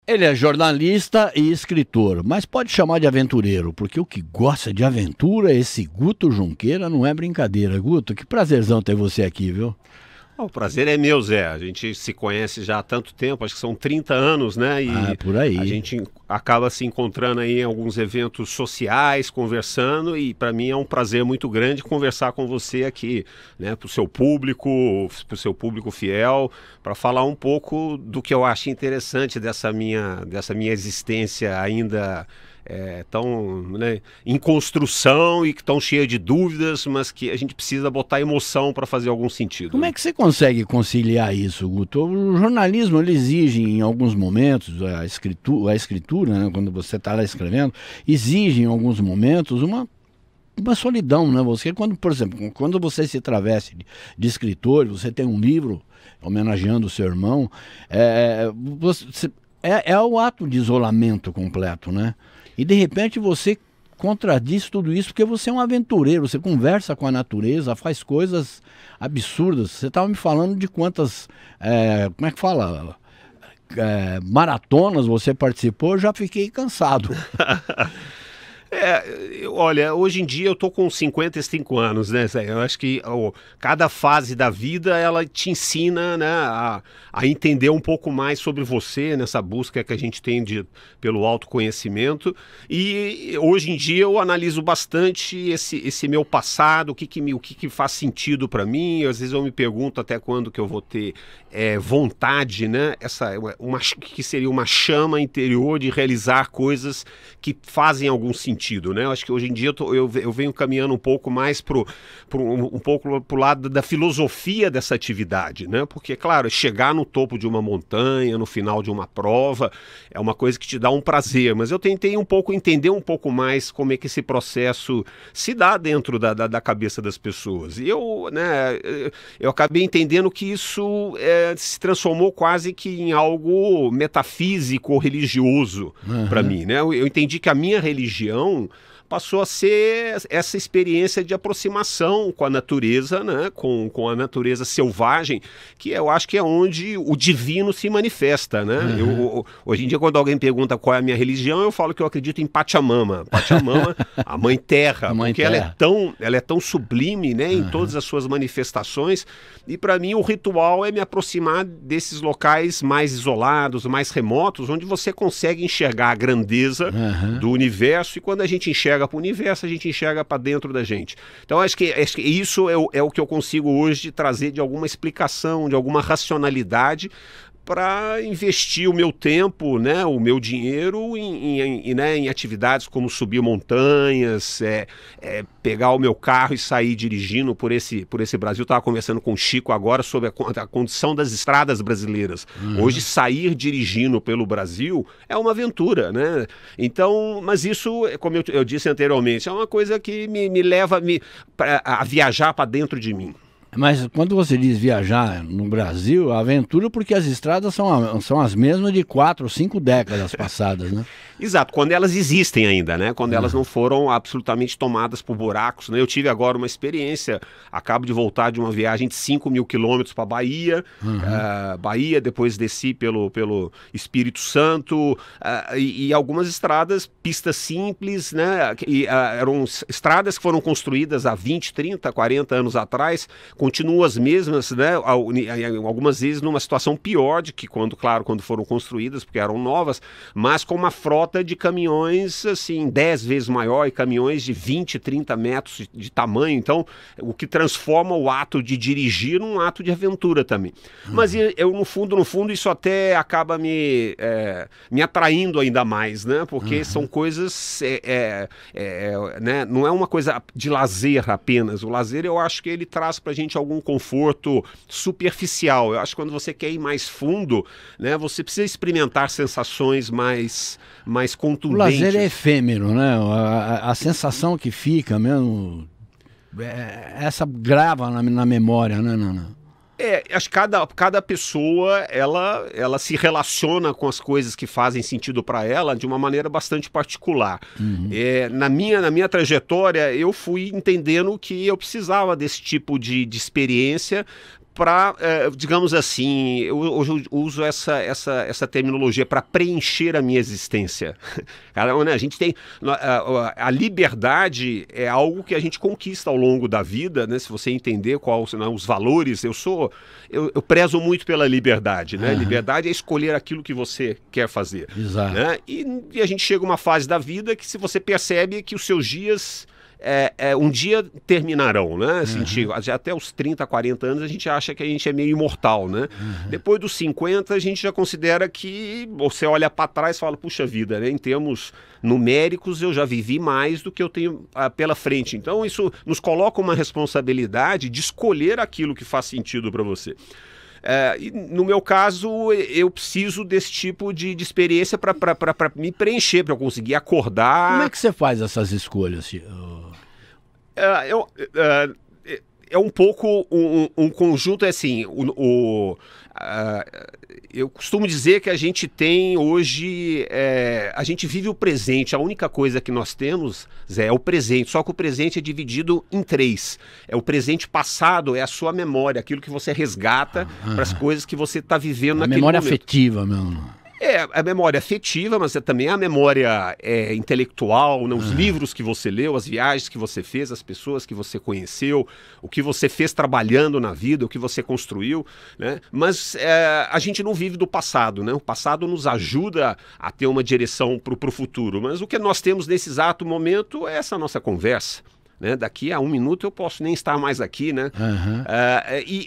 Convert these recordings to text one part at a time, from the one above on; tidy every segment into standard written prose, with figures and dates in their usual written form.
Ele é jornalista e escritor, mas pode chamar de aventureiro, porque o que gosta de aventura, esse Guto Junqueira, não é brincadeira. Guto, que prazerzão ter você aqui, viu? O prazer é meu, Zé. A gente se conhece já há tanto tempo, acho que são 30 anos, né? E por aí. A gente acaba se encontrando aí em alguns eventos sociais, conversando, e para mim é um prazer muito grande conversar com você aqui, né? Para o seu público fiel, para falar um pouco do que eu acho interessante dessa minha existência ainda tão, né, em construção e que tão cheia de dúvidas, mas que a gente precisa botar emoção para fazer algum sentido. Como é que você consegue conciliar isso, Guto? O jornalismo ele exige em alguns momentos, a escritura, né, quando você está lá escrevendo, exige em alguns momentos uma solidão, né? Você, por exemplo, quando você se traveste de escritor, você tem um livro homenageando o seu irmão, é o ato de isolamento completo, né? E de repente você contradiz tudo isso porque você é um aventureiro, você conversa com a natureza, faz coisas absurdas. Você estava me falando de quantas, como é que fala? Maratonas você participou, eu já fiquei cansado. Olha, hoje em dia eu tô com 55 anos, né, Zé? Eu acho que cada fase da vida, ela te ensina, né, a entender um pouco mais sobre você, nessa busca que a gente tem pelo autoconhecimento. E hoje em dia eu analiso bastante esse meu passado, o que faz sentido para mim. Às vezes eu me pergunto até quando que eu vou ter vontade, né, que seria uma chama interior de realizar coisas que fazem algum sentido, né? Eu acho que hoje em dia eu venho caminhando um pouco mais um pouco pro lado da filosofia dessa atividade, né? Porque, claro, chegar no topo de uma montanha, no final de uma prova, é uma coisa que te dá um prazer, mas eu tentei entender um pouco mais como é que esse processo se dá dentro da cabeça das pessoas. E eu acabei entendendo que isso se transformou quase que em algo metafísico ou religioso para mim, né? Eu entendi que a minha religião passou a ser essa experiência de aproximação com a natureza, né? Com a natureza selvagem, que eu acho que é onde o divino se manifesta, né? Hoje em dia, quando alguém pergunta qual é a minha religião, eu falo que eu acredito em Pachamama. Pachamama, a Mãe Terra, porque ela é tão sublime, né? Em todas as suas manifestações, e para mim o ritual é me aproximar desses locais mais isolados, mais remotos, onde você consegue enxergar a grandeza do universo, e quando a gente enxerga para o universo, a gente enxerga para dentro da gente. Então acho que isso é o que eu consigo hoje trazer de alguma explicação, de alguma racionalidade para investir o meu tempo, né, o meu dinheiro em atividades como subir montanhas, pegar o meu carro e sair dirigindo por esse Brasil. Estava conversando com o Chico agora sobre a condição das estradas brasileiras. Hoje, sair dirigindo pelo Brasil é uma aventura, né? Então, mas isso, como eu disse anteriormente, é uma coisa que me leva a viajar para dentro de mim. Mas quando você diz viajar no Brasil, a aventura, porque as estradas são as mesmas de 4 ou 5 décadas passadas, né? Exato, quando elas existem ainda, né? Quando elas não foram absolutamente tomadas por buracos, né? Eu tive agora uma experiência, acabo de voltar de uma viagem de 5.000 quilômetros para Bahia, Bahia, depois desci pelo Espírito Santo, e algumas estradas, pistas simples, né? Eram estradas que foram construídas há 20, 30, 40 anos atrás, continuam as mesmas, né? Algumas vezes numa situação pior de que quando foram construídas, porque eram novas, mas com uma frota de caminhões assim 10 vezes maior, e caminhões de 20, 30 metros de tamanho. Então, o que transforma o ato de dirigir num ato de aventura também. Mas eu, no fundo, isso até acaba me atraindo ainda mais, né? Porque são coisas, né? Não é uma coisa de lazer apenas. O lazer, eu acho que ele traz pra gente algum conforto superficial. Eu acho que quando você quer ir mais fundo, né, você precisa experimentar sensações mais contundentes. O lazer é efêmero, né? A sensação que fica mesmo, essa grava na memória, né, Nana? Acho que cada pessoa, ela se relaciona com as coisas que fazem sentido para ela de uma maneira bastante particular. Na minha trajetória, eu fui entendendo que eu precisava desse tipo de experiência para, digamos assim, hoje eu uso essa terminologia para preencher a minha existência. Cara, né, a gente tem a liberdade é algo que a gente conquista ao longo da vida, né? Se você entender quais são os valores, eu prezo muito pela liberdade, né? Liberdade é escolher aquilo que você quer fazer. Exato. Né? E a gente chega a uma fase da vida que se você percebe que os seus dias um dia terminarão, né? Assim, até os 30, 40 anos a gente acha que a gente é meio imortal, né? Depois dos 50 a gente já considera que você olha para trás e fala, puxa vida, né? Em termos numéricos eu já vivi mais do que eu tenho pela frente. Então isso nos coloca uma responsabilidade de escolher aquilo que faz sentido para você. E no meu caso, eu preciso desse tipo de experiência para me preencher, para eu conseguir acordar. Como é que você faz essas escolhas? É um pouco um conjunto, assim, eu costumo dizer que a gente tem hoje, a gente vive o presente, a única coisa que nós temos, Zé, é o presente, só que o presente é dividido em 3. É o presente passado, é a sua memória, aquilo que você resgata para as coisas que você está vivendo naquele momento. A memória afetiva mesmo. A memória afetiva, mas também a memória intelectual, né? Os livros que você leu, as viagens que você fez, as pessoas que você conheceu, o que você fez trabalhando na vida, o que você construiu, né? Mas a gente não vive do passado, né? O passado nos ajuda a ter uma direção para o futuro, mas o que nós temos nesse exato momento é essa nossa conversa. Né? Daqui a 1 minuto eu posso nem estar mais aqui, né?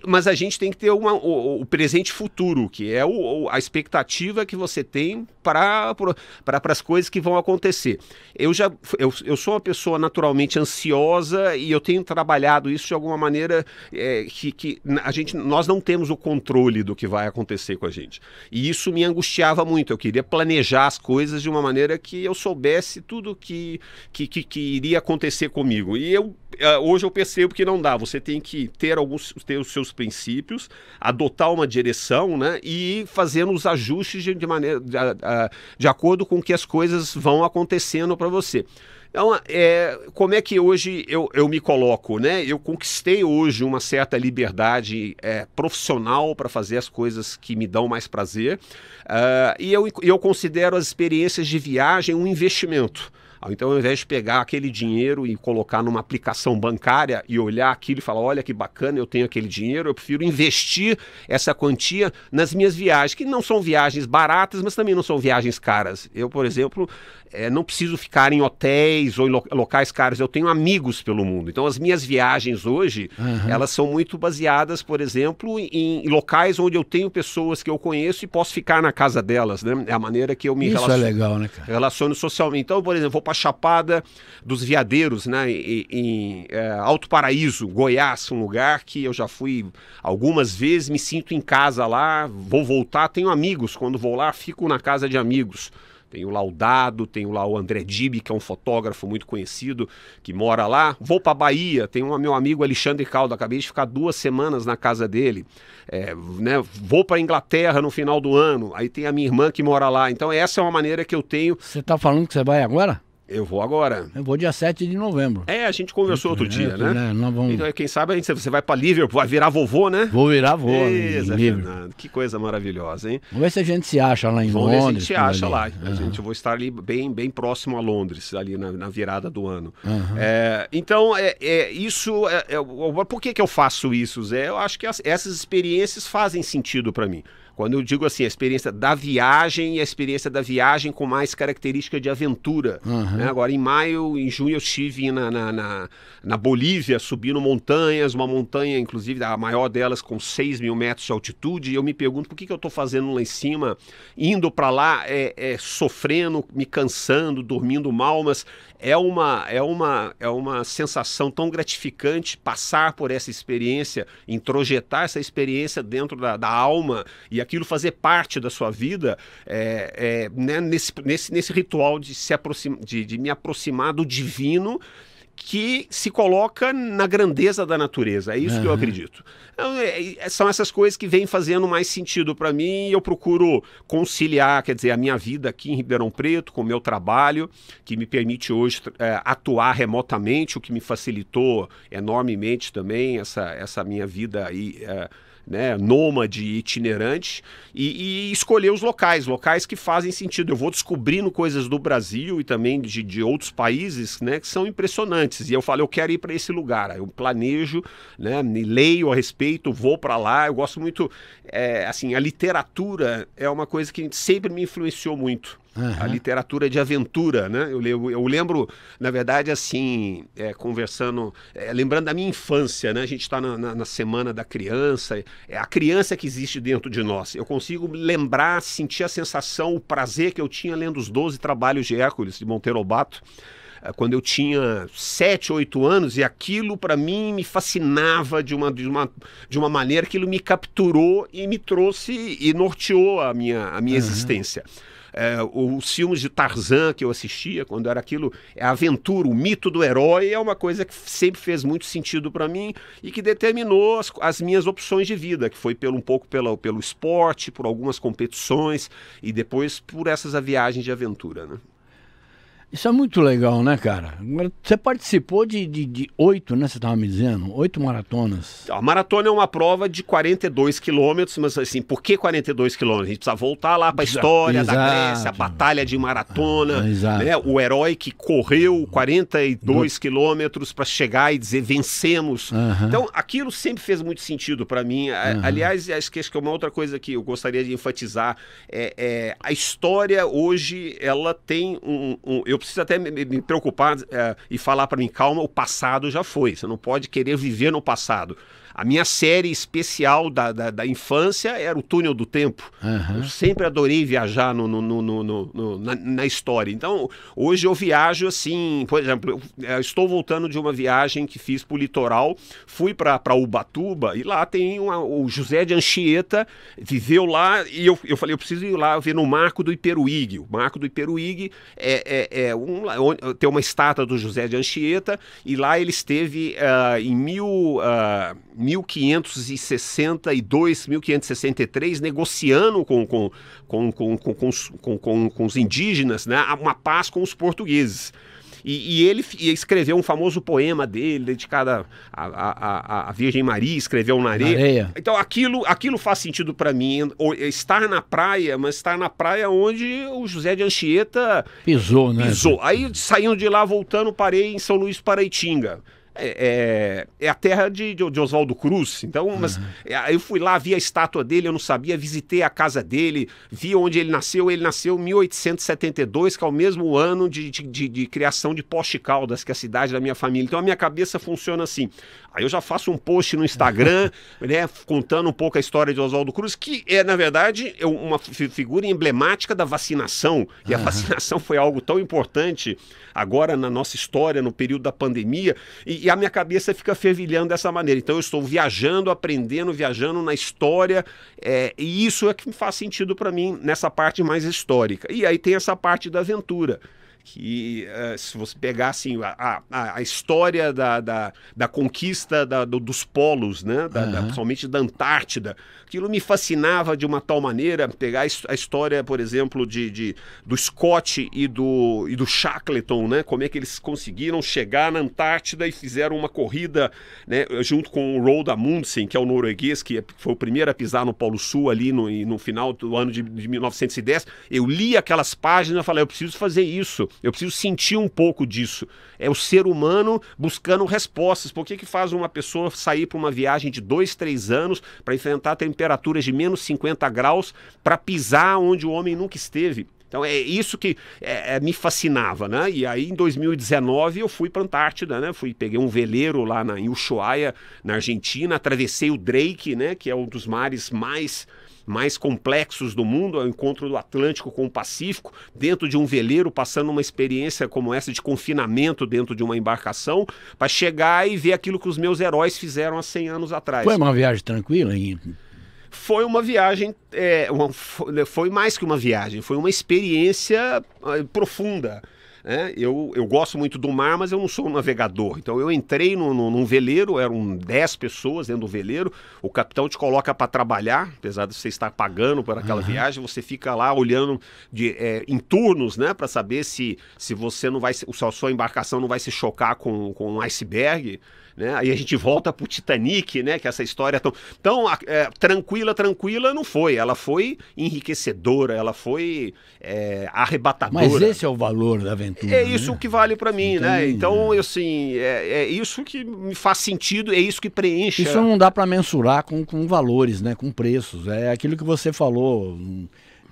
Mas a gente tem que ter o presente futuro, que é a expectativa que você tem para as coisas que vão acontecer. Eu sou uma pessoa naturalmente ansiosa e eu tenho trabalhado isso de alguma maneira que nós não temos o controle do que vai acontecer com a gente. E isso me angustiava muito. Eu queria planejar as coisas de uma maneira que eu soubesse tudo que iria acontecer comigo. E hoje eu percebo que não dá. Você tem que ter os seus princípios, adotar uma direção, né, e ir fazendo os ajustes de acordo com que as coisas vão acontecendo para você. Então, como é que hoje eu me coloco, né? Eu conquistei hoje uma certa liberdade profissional para fazer as coisas que me dão mais prazer, e eu considero as experiências de viagem um investimento. Então, ao invés de pegar aquele dinheiro e colocar numa aplicação bancária e olhar aquilo e falar, olha que bacana, eu tenho aquele dinheiro, eu prefiro investir essa quantia nas minhas viagens, que não são viagens baratas, mas também não são viagens caras. Eu, por exemplo, não preciso ficar em hotéis ou em locais caros, eu tenho amigos pelo mundo. Então, as minhas viagens hoje, elas são muito baseadas, por exemplo, em locais onde eu tenho pessoas que eu conheço e posso ficar na casa delas, né? É a maneira que eu me relaciono socialmente. Então, por exemplo, vou para a Chapada dos Veadeiros, né, em Alto Paraíso, Goiás, um lugar que eu já fui algumas vezes, me sinto em casa lá, vou voltar, tenho amigos, quando vou lá, fico na casa de amigos. Tenho lá o Dado, tenho lá o André Dibi, que é um fotógrafo muito conhecido, que mora lá. Vou para a Bahia, tenho meu amigo Alexandre Caldo, acabei de ficar 2 semanas na casa dele. Né? Vou para a Inglaterra no final do ano, aí tem a minha irmã que mora lá. Então essa é uma maneira que eu tenho. Você está falando que você vai agora? Eu vou agora. Eu vou dia 7 de novembro. A gente conversou outro dia, né? Nós vamos... Então, quem sabe você vai para Liverpool, vai virar vovô, né? Vou virar vô. Fernando, que coisa maravilhosa, hein? Vamos ver se a gente se acha lá em Londres. A gente se acha lá. Eu vou estar ali bem próximo a Londres, ali na virada do ano. Então, isso... por que eu faço isso, Zé? Eu acho que essas experiências fazem sentido para mim. Quando eu digo assim, a experiência da viagem e a experiência da viagem com mais característica de aventura. Né? Agora, em junho eu estive na Bolívia, subindo montanhas, uma montanha, inclusive, a maior delas com 6.000 metros de altitude, e eu me pergunto por que eu estou fazendo lá em cima, indo para lá, sofrendo, me cansando, dormindo mal, mas é uma sensação tão gratificante passar por essa experiência, introjetar essa experiência dentro da alma e aquilo fazer parte da sua vida, né, nesse ritual de me aproximar do divino que se coloca na grandeza da natureza. É isso que eu acredito. Então, são essas coisas que vêm fazendo mais sentido para mim e eu procuro conciliar, quer dizer, a minha vida aqui em Ribeirão Preto com o meu trabalho, que me permite hoje atuar remotamente, o que me facilitou enormemente também essa minha vida aí né, nômade, itinerante, e escolher os locais que fazem sentido. Eu vou descobrindo coisas do Brasil e também de outros países, né, que são impressionantes. E eu falo, eu quero ir para esse lugar. Eu planejo, né, leio a respeito, vou para lá. Eu gosto muito, assim, a literatura é uma coisa que sempre me influenciou muito. A literatura de aventura, né? Eu lembro, na verdade, assim, conversando, lembrando da minha infância, né? A gente está na Semana da Criança, é a criança que existe dentro de nós. Eu consigo lembrar, sentir a sensação, o prazer que eu tinha lendo os 12 Trabalhos de Hércules, de Monteiro Lobato, quando eu tinha 7, 8 anos, e aquilo para mim me fascinava de uma maneira, aquilo me capturou e me trouxe e norteou a minha existência. Os filmes de Tarzan que eu assistia quando era aquilo, a aventura, o mito do herói é uma coisa que sempre fez muito sentido para mim e que determinou as minhas opções de vida, que foi um pouco pelo esporte, por algumas competições e depois por essas viagens de aventura, né? Isso é muito legal, né, cara? Você participou de 8, né? Você estava me dizendo? 8 maratonas. A maratona é uma prova de 42 quilômetros, mas assim, por que 42 quilômetros? A gente precisa voltar lá para a história da Grécia, a batalha de Maratona, né? O herói que correu 42 quilômetros para chegar e dizer vencemos. Então, aquilo sempre fez muito sentido para mim. Aliás, acho que é uma outra coisa que eu gostaria de enfatizar. A história hoje, ela tem eu preciso até me preocupar e falar para mim, calma, o passado já foi. Você não pode querer viver no passado. A minha série especial da infância era o Túnel do Tempo. Eu sempre adorei viajar na história. Então, hoje eu viajo assim, por exemplo, eu estou voltando de uma viagem que fiz para o litoral, fui para Ubatuba e lá tem o José de Anchieta, viveu lá e eu falei, eu preciso ir lá ver no Marco do Iperuígue. O Marco do Iperuígue tem uma estátua do José de Anchieta e lá ele esteve em 1562, 1563, negociando com os indígenas, né, uma paz com os portugueses. E ele escreveu um famoso poema dele, dedicado à Virgem Maria, escreveu na areia. Então aquilo faz sentido para mim, estar na praia, mas estar na praia onde o José de Anchieta pisou, né? Aí, saindo de lá, voltando, parei em São Luís Paraitinga. É a terra de Oswaldo Cruz. Então, mas eu fui lá, vi a estátua dele, eu não sabia, visitei a casa dele, vi onde ele nasceu. Ele nasceu em 1872, que é o mesmo ano de criação de Poste Caldas, que é a cidade da minha família. Então a minha cabeça funciona assim. Aí eu já faço um post no Instagram, né, contando um pouco a história de Oswaldo Cruz, que na verdade, uma figura emblemática da vacinação. E a vacinação foi algo tão importante agora na nossa história, no período da pandemia, e a minha cabeça fica fervilhando dessa maneira. Então eu estou viajando, aprendendo, viajando na história, e isso é que faz sentido para mim nessa parte mais histórica. E aí tem essa parte da aventura, que se você pegar assim, a história da conquista dos polos, né, principalmente da Antártida, aquilo me fascinava de uma tal maneira. Pegar a história, por exemplo, do Scott e do Shackleton, né, como é que eles conseguiram chegar na Antártida e fizeram uma corrida, né, junto com o Roald Amundsen, que é o norueguês, que foi o primeiro a pisar no Polo Sul ali no final do ano de 1910. Eu li aquelas páginas e falei, eu preciso fazer isso. Eu preciso sentir um pouco disso. É o ser humano buscando respostas. Por que faz uma pessoa sair para uma viagem de 2, 3 anos para enfrentar temperaturas de menos 50 graus para pisar onde o homem nunca esteve? Então é isso que me fascinava, né? E aí em 2019 eu fui para a Antártida, né? Peguei um veleiro lá em Ushuaia, na Argentina, atravessei o Drake, né? Que é um dos mares mais complexos do mundo, é o encontro do Atlântico com o Pacífico, dentro de um veleiro, passando uma experiência como essa de confinamento dentro de uma embarcação, para chegar e ver aquilo que os meus heróis fizeram há 100 anos atrás. Foi uma viagem tranquila, hein? Foi uma viagem, foi mais que uma viagem, foi uma experiência profunda. né? Eu gosto muito do mar, mas eu não sou um navegador. Então eu entrei num veleiro, eram 10 pessoas dentro do veleiro, o capitão te coloca para trabalhar, apesar de você estar pagando por aquela viagem, você fica lá olhando em turnos, né, para saber se você não vai, a sua embarcação não vai se chocar com um iceberg. Né? Aí a gente volta pro Titanic, né? Que essa história tão tranquila não foi. Ela foi enriquecedora, ela foi arrebatadora. Mas esse é o valor da aventura. É isso, né? Que vale para mim, né? Então, assim, é isso que me faz sentido, é isso que preenche. Isso não dá para mensurar com valores, né? Com preços. É aquilo que você falou.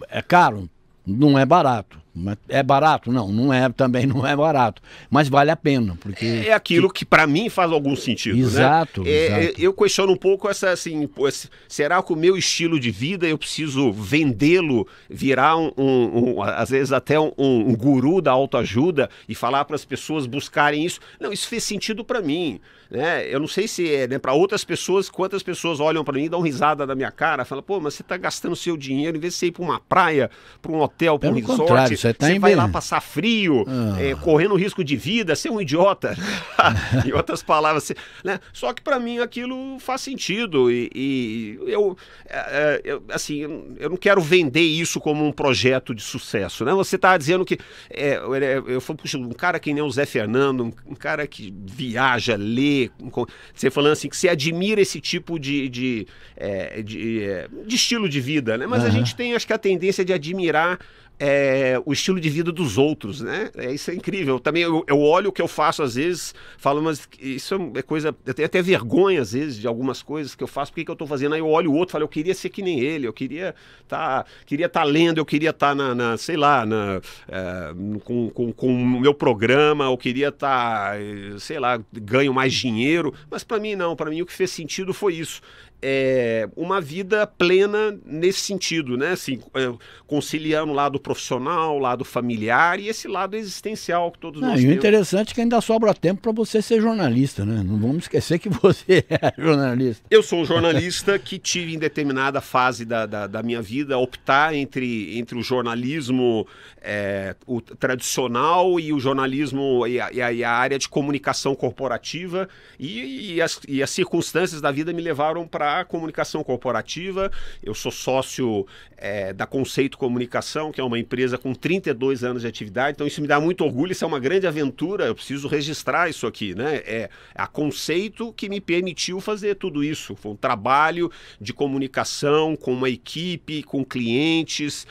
É caro, não é barato. É barato? Também não é barato, mas vale a pena, porque é aquilo que para mim faz algum sentido, exato, né? Exato. Eu questiono um pouco essa, assim, será que o meu estilo de vida eu preciso vendê-lo, virar às vezes até um guru da autoajuda e falar para as pessoas buscarem isso? Não, isso fez sentido para mim, né? Eu não sei se né, para outras pessoas, quantas pessoas olham para mim e dão risada da minha cara, falam, pô, mas você está gastando seu dinheiro em vez de você ir para uma praia, para um hotel, para um resort, você vai lá passar frio, correndo risco de vida, ser um idiota. Em outras palavras, né? Só que para mim aquilo faz sentido e eu não quero vender isso como um projeto de sucesso, né? Você está dizendo que eu falo, puxa, um cara que nem o Zé Fernando, um cara que viaja, lê, você falando assim que você admira esse tipo de estilo de vida, né? Mas a gente tem, acho que a tendência de admirar o estilo de vida dos outros, né? Isso é incrível. Também eu olho o que eu faço às vezes, falo, mas isso é coisa... Eu tenho até vergonha às vezes de algumas coisas que eu faço, por que eu tô fazendo? Aí eu olho o outro e falo, eu queria ser que nem ele, eu queria tá lendo, eu queria estar sei lá, com o meu programa, eu queria sei lá, ganho mais dinheiro, mas para mim não, para mim o que fez sentido foi isso. Uma vida plena nesse sentido, né? Assim, conciliando o lado profissional, o lado familiar e esse lado existencial que todos nós temos. E o interessante é que ainda sobra tempo para você ser jornalista, né? Não vamos esquecer que você é jornalista. Eu sou um jornalista que tive em determinada fase da minha vida optar entre o jornalismo o tradicional e o jornalismo e a área de comunicação corporativa e as circunstâncias da vida me levaram para a comunicação corporativa. Eu sou sócio da Conceito Comunicação, que é uma empresa com 32 anos de atividade, então isso me dá muito orgulho, isso é uma grande aventura, eu preciso registrar isso aqui, né? É a Conceito que me permitiu fazer tudo isso, foi um trabalho de comunicação com uma equipe, com clientes,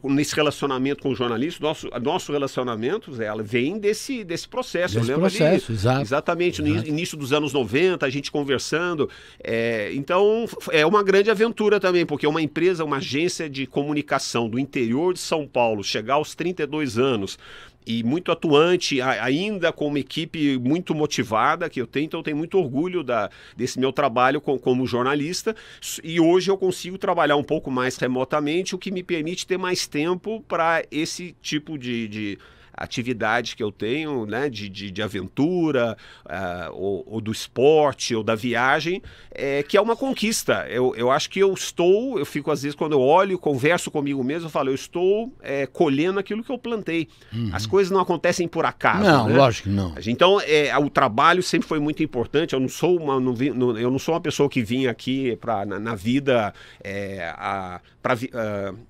nesse relacionamento com jornalistas, nosso relacionamento, ela vem desse processo. Desse processo, exato. Exatamente, no início dos anos 90, a gente conversando, então é uma grande aventura também, porque uma empresa, uma agência de comunicação do interior de São Paulo, chegar aos 32 anos e muito atuante, ainda com uma equipe muito motivada que eu tenho, então eu tenho muito orgulho desse meu trabalho como jornalista, e hoje eu consigo trabalhar um pouco mais remotamente, o que me permite ter mais tempo para esse tipo de atividade que eu tenho, né, de aventura, ou do esporte, ou da viagem, que é uma conquista. Eu acho que eu fico às vezes, quando eu olho, converso comigo mesmo, eu falo, eu estou colhendo aquilo que eu plantei. As coisas não acontecem por acaso. Não, né? Lógico que não. Então, o trabalho sempre foi muito importante. Eu não sou uma pessoa que vinha aqui na vida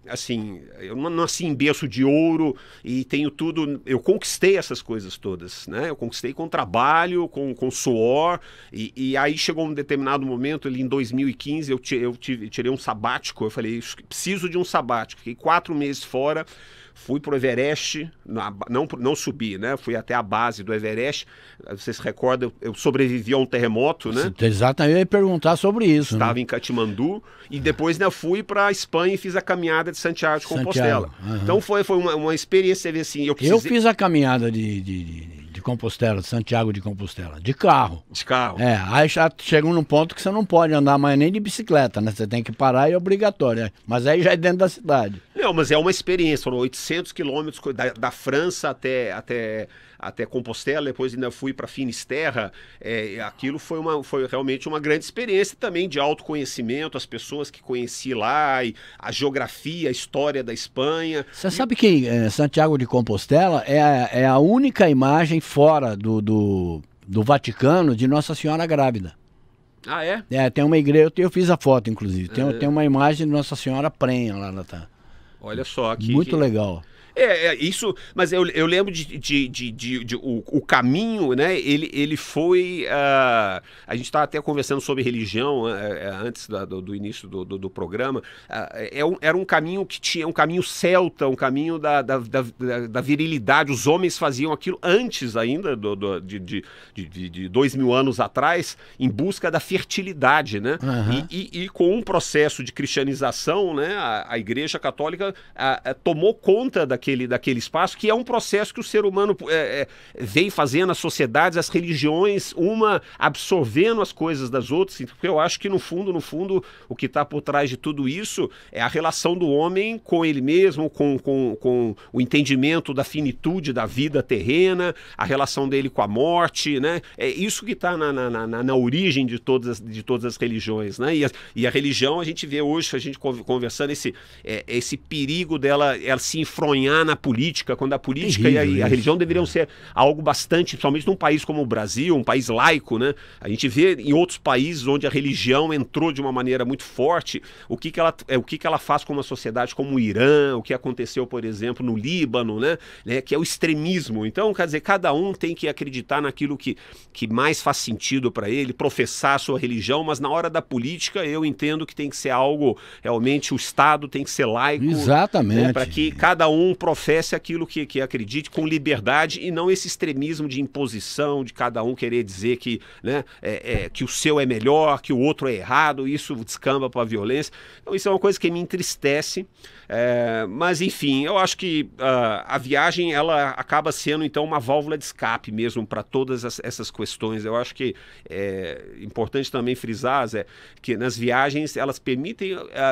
assim, eu não nasci em berço de ouro e tenho tudo. Eu conquistei essas coisas todas, né? Eu conquistei com trabalho, com suor, e aí chegou um determinado momento, ali em 2015, eu tirei um sabático, eu falei, preciso de um sabático, fiquei 4 meses fora, fui pro Everest, não subi, né? Fui até a base do Everest. Você se recorda, eu sobrevivi a um terremoto, né? Exatamente, eu ia perguntar sobre isso. Estava em Katmandu e depois, né, fui para a Espanha e fiz a caminhada de Santiago de Compostela. Então foi uma experiência, assim, eu fiz a caminhada de Compostela, de Santiago de Compostela, de carro. De carro. Aí já chega num ponto que você não pode andar mais nem de bicicleta, né? Você tem que parar e é obrigatório, né? Mas aí já é dentro da cidade. Não, mas é uma experiência, foram 800 quilômetros da França até Compostela, depois ainda fui para Finisterra. Aquilo foi realmente uma grande experiência também de autoconhecimento, as pessoas que conheci lá, e a geografia, a história da Espanha. Você sabe que Santiago de Compostela é a única imagem fora do Vaticano de Nossa Senhora grávida. Ah, é? Tem uma igreja, eu fiz a foto, inclusive. Tem uma imagem de Nossa Senhora prenha lá. Tá. Olha só aqui. Muito legal. Isso, mas eu lembro o caminho, né? Ele foi. A gente estava até conversando sobre religião antes do início do programa. Era um caminho que tinha um caminho celta, um caminho da virilidade. Os homens faziam aquilo antes ainda de 2000 anos atrás, em busca da fertilidade, né? Uhum. E com um processo de cristianização, né? A Igreja Católica tomou conta daquele espaço, que é um processo que o ser humano vem fazendo, as sociedades, as religiões, uma absorvendo as coisas das outras, porque eu acho que no fundo, o que está por trás de tudo isso é a relação do homem com ele mesmo, com o entendimento da finitude da vida terrena, a relação dele com a morte, né? É isso que está na origem de todas as religiões, né? E a religião, a gente vê hoje, a gente conversando, esse perigo dela se enfronhar na política, quando a política e a religião deveriam ser algo bastante, principalmente num país como o Brasil, um país laico, né? A gente vê em outros países onde a religião entrou de uma maneira muito forte, o que ela faz com uma sociedade como o Irã, o que aconteceu, por exemplo, no Líbano, né? Que é o extremismo. Então, quer dizer, cada um tem que acreditar naquilo que mais faz sentido para ele, professar a sua religião, mas na hora da política eu entendo que tem que ser algo, realmente o Estado tem que ser laico. Exatamente. Né? Para que cada um professe aquilo que acredite com liberdade e não esse extremismo de imposição, de cada um querer dizer que, né, que o seu é melhor, que o outro é errado, isso descamba para a violência. Então isso é uma coisa que me entristece, mas enfim, eu acho que a viagem ela acaba sendo então uma válvula de escape mesmo para todas essas questões. Eu acho que é importante também frisar, Zé, que nas viagens elas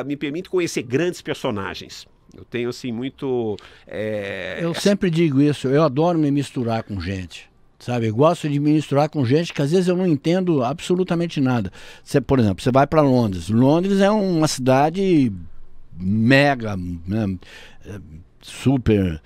me permitem conhecer grandes personagens. Eu tenho, assim, muito... Eu sempre digo isso, eu adoro me misturar com gente, sabe? Eu gosto de me misturar com gente que às vezes eu não entendo absolutamente nada. Por exemplo, você vai para Londres. Londres é uma cidade mega, né? Super...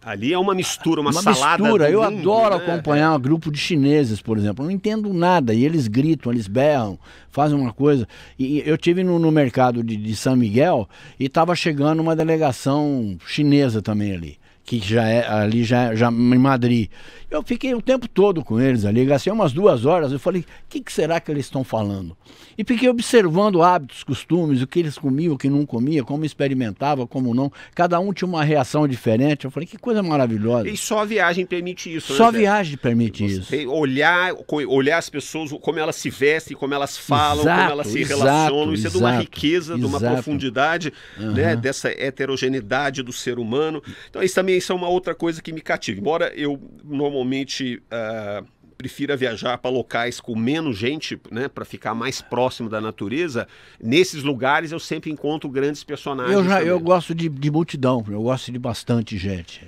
Ali é uma mistura, uma salada. Eu adoro acompanhar um grupo de chineses, por exemplo. Eu não entendo nada. E eles gritam, eles berram, fazem uma coisa. E eu estive no mercado de São Miguel e estava chegando uma delegação chinesa também ali, que já em Madrid. Eu fiquei o tempo todo com eles ali, gastei umas 2 horas. Eu falei, o que será que eles estão falando? E fiquei observando hábitos, costumes, o que eles comiam, o que não comia, como experimentava, como não. Cada um tinha uma reação diferente. Eu falei, que coisa maravilhosa. E só a viagem permite isso, Só a viagem permite isso. Olhar as pessoas, como elas se vestem, como elas falam, como elas se relacionam. Isso é de uma riqueza, de uma profundidade, né, dessa heterogeneidade do ser humano. Então isso também é uma outra coisa que me cativa. Embora eu normalmente prefira viajar para locais com menos gente, né, para ficar mais próximo da natureza, nesses lugares eu sempre encontro grandes personagens. Eu gosto de multidão, eu gosto de bastante gente.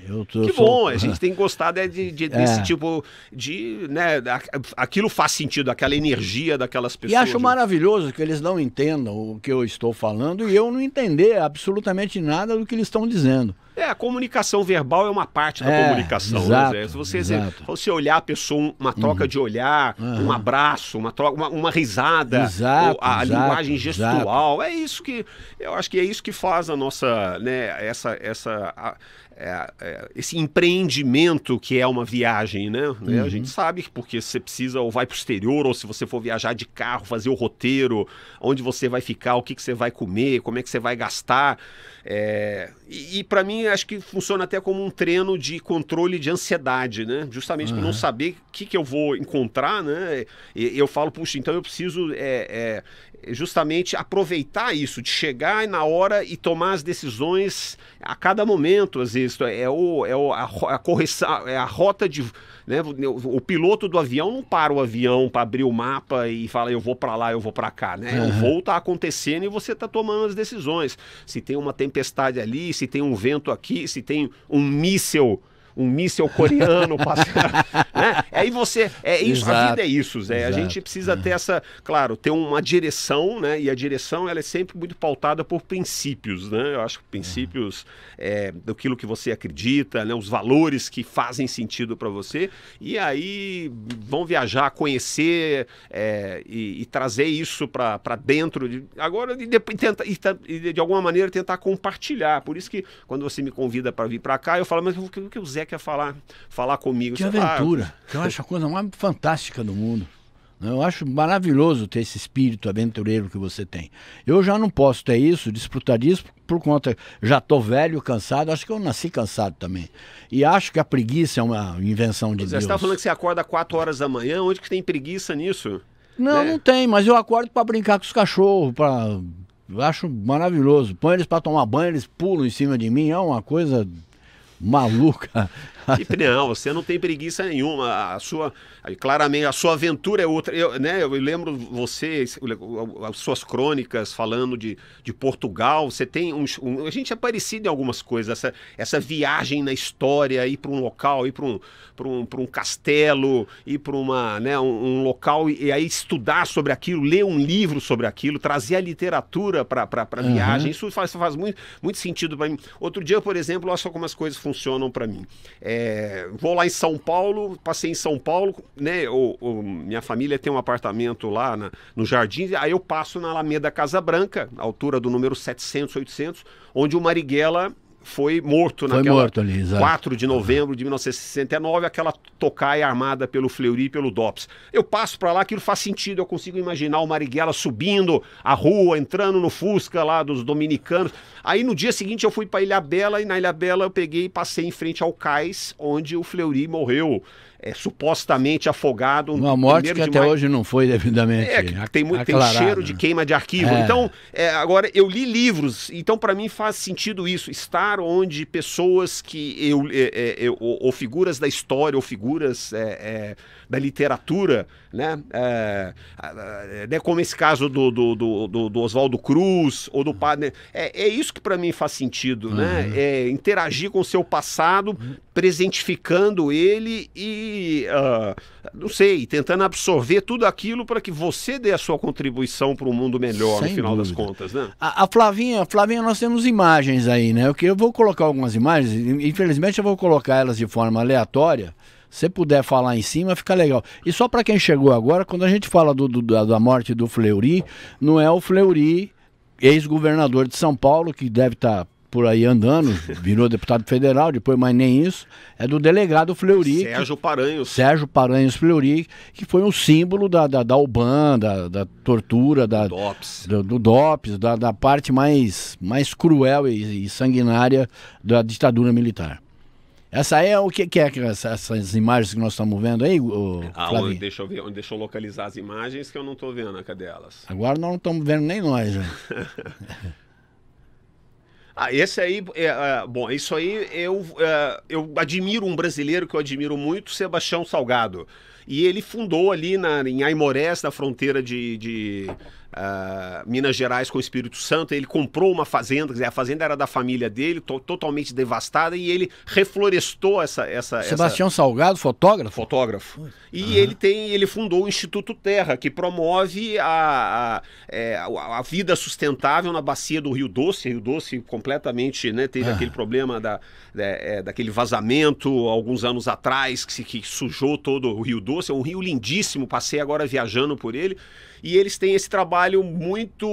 A gente tem que gostar desse tipo de... Né, aquilo faz sentido, aquela energia daquelas pessoas. E acho maravilhoso que eles não entendam o que eu estou falando e eu não entender absolutamente nada do que eles estão dizendo. A comunicação verbal é uma parte da comunicação. Exato, né? Se você olhar a pessoa, uma troca de olhar, um abraço, uma risada, a linguagem gestual, é isso que eu acho que é isso que faz a nossa, né, esse empreendimento que é uma viagem, né? A gente sabe que porque você precisa ou vai para o exterior, ou se você for viajar de carro, fazer o roteiro, onde você vai ficar, o que você vai comer, como é que você vai gastar. E para mim acho que funciona até como um treino de controle de ansiedade, né? Justamente por não saber o que eu vou encontrar, né? E eu falo, puxa, então eu preciso justamente aproveitar isso, de chegar na hora e tomar as decisões a cada momento, às vezes. êxito, a correção, é a rota de... Né, o piloto do avião não para o avião para abrir o mapa e fala eu vou para lá, eu vou para cá, né? O voo está acontecendo e você está tomando as decisões. Se tem uma tempestade ali, se tem um vento aqui, se tem um míssil coreano passando, né? Aí você, isso, a vida é isso, Zé. A gente precisa ter ter uma direção, né? E a direção, ela é sempre muito pautada por princípios, né? Eu acho que princípios daquilo que você acredita, né? Os valores que fazem sentido para você, e aí vão viajar, conhecer e trazer isso para dentro, agora de alguma maneira tentar compartilhar. Por isso que quando você me convida para vir para cá, eu falo, mas o que o Zé quer falar comigo? Que aventura, que eu acho a coisa mais fantástica do mundo. Eu acho maravilhoso ter esse espírito aventureiro que você tem. Eu já não posso ter isso, desfrutar disso, por conta, já estou velho, cansado, acho que eu nasci cansado também. E acho que a preguiça é uma invenção de Deus. Você está falando que você acorda 4 horas da manhã, onde que tem preguiça nisso? Não, não tem, mas eu acordo para brincar com os cachorros, eu acho maravilhoso. Põe eles para tomar banho, eles pulam em cima de mim, é uma coisa maluca. Não, você não tem preguiça nenhuma. Claramente, a sua aventura é outra. Eu lembro você, as suas crônicas falando de Portugal. Você tem a gente é parecido em algumas coisas. Essa viagem na história, ir para um local, ir para um castelo, ir para um local e aí estudar sobre aquilo, ler um livro sobre aquilo, trazer a literatura para a viagem. Isso faz muito sentido para mim. Outro dia, por exemplo, olha só como as coisas funcionam para mim. Vou lá em São Paulo, passei em São Paulo, né? Minha família tem um apartamento lá no Jardim, aí eu passo na Alameda Casa Branca, altura do número 700, 800, onde o Marighella foi morto naquela 4 de novembro de 1969, aquela tocaia armada pelo Fleury e pelo Dops. Eu passo para lá, aquilo faz sentido, eu consigo imaginar o Marighella subindo a rua, entrando no Fusca lá dos dominicanos. Aí no dia seguinte eu fui para Ilhabela e na Ilhabela eu peguei e passei em frente ao cais onde o Fleury morreu. Supostamente afogado. Uma morte que até hoje não foi devidamente tem cheiro de queima de arquivo. Então, agora, eu li livros, então para mim faz sentido isso, estar onde pessoas ou figuras da história, ou figuras da literatura, né? Como esse caso do Oswaldo Cruz, ou do padre. É isso que para mim faz sentido, né? Interagir com o seu passado, presentificando ele e não sei, tentando absorver tudo aquilo para que você dê a sua contribuição para um mundo melhor, no final das contas, né? A Flavinha, nós temos imagens aí, né? Eu vou colocar algumas imagens, infelizmente eu vou colocar elas de forma aleatória. Se puder falar em cima, fica legal. E só para quem chegou agora, quando a gente fala da morte do Fleury, não é o Fleury, ex-governador de São Paulo, que deve estar por aí andando, virou deputado federal, depois mais nem isso, é do delegado Fleury. Sérgio Paranhos Fleury, que foi um símbolo da UBAN, da tortura, do DOPS, da parte mais cruel e sanguinária da ditadura militar. Essa aí é o que é essas imagens que nós estamos vendo aí, deixa eu localizar as imagens que eu não estou vendo, cadê elas? Agora nós não estamos vendo nem nós, né? Esse aí, isso aí eu admiro um brasileiro que eu admiro muito, Sebastião Salgado. E ele fundou ali em Aimorés, na fronteira de Minas Gerais com o Espírito Santo. Ele comprou uma fazenda, quer dizer, a fazenda era da família dele, totalmente devastada, e ele reflorestou essa Sebastião Salgado, fotógrafo? Fotógrafo. E ele fundou o Instituto Terra, que promove a vida sustentável na bacia do Rio Doce. Rio Doce completamente, né, teve aquele problema daquele vazamento alguns anos atrás, que sujou todo o Rio Doce. É um rio lindíssimo, passei agora viajando por ele. E eles têm esse trabalho muito,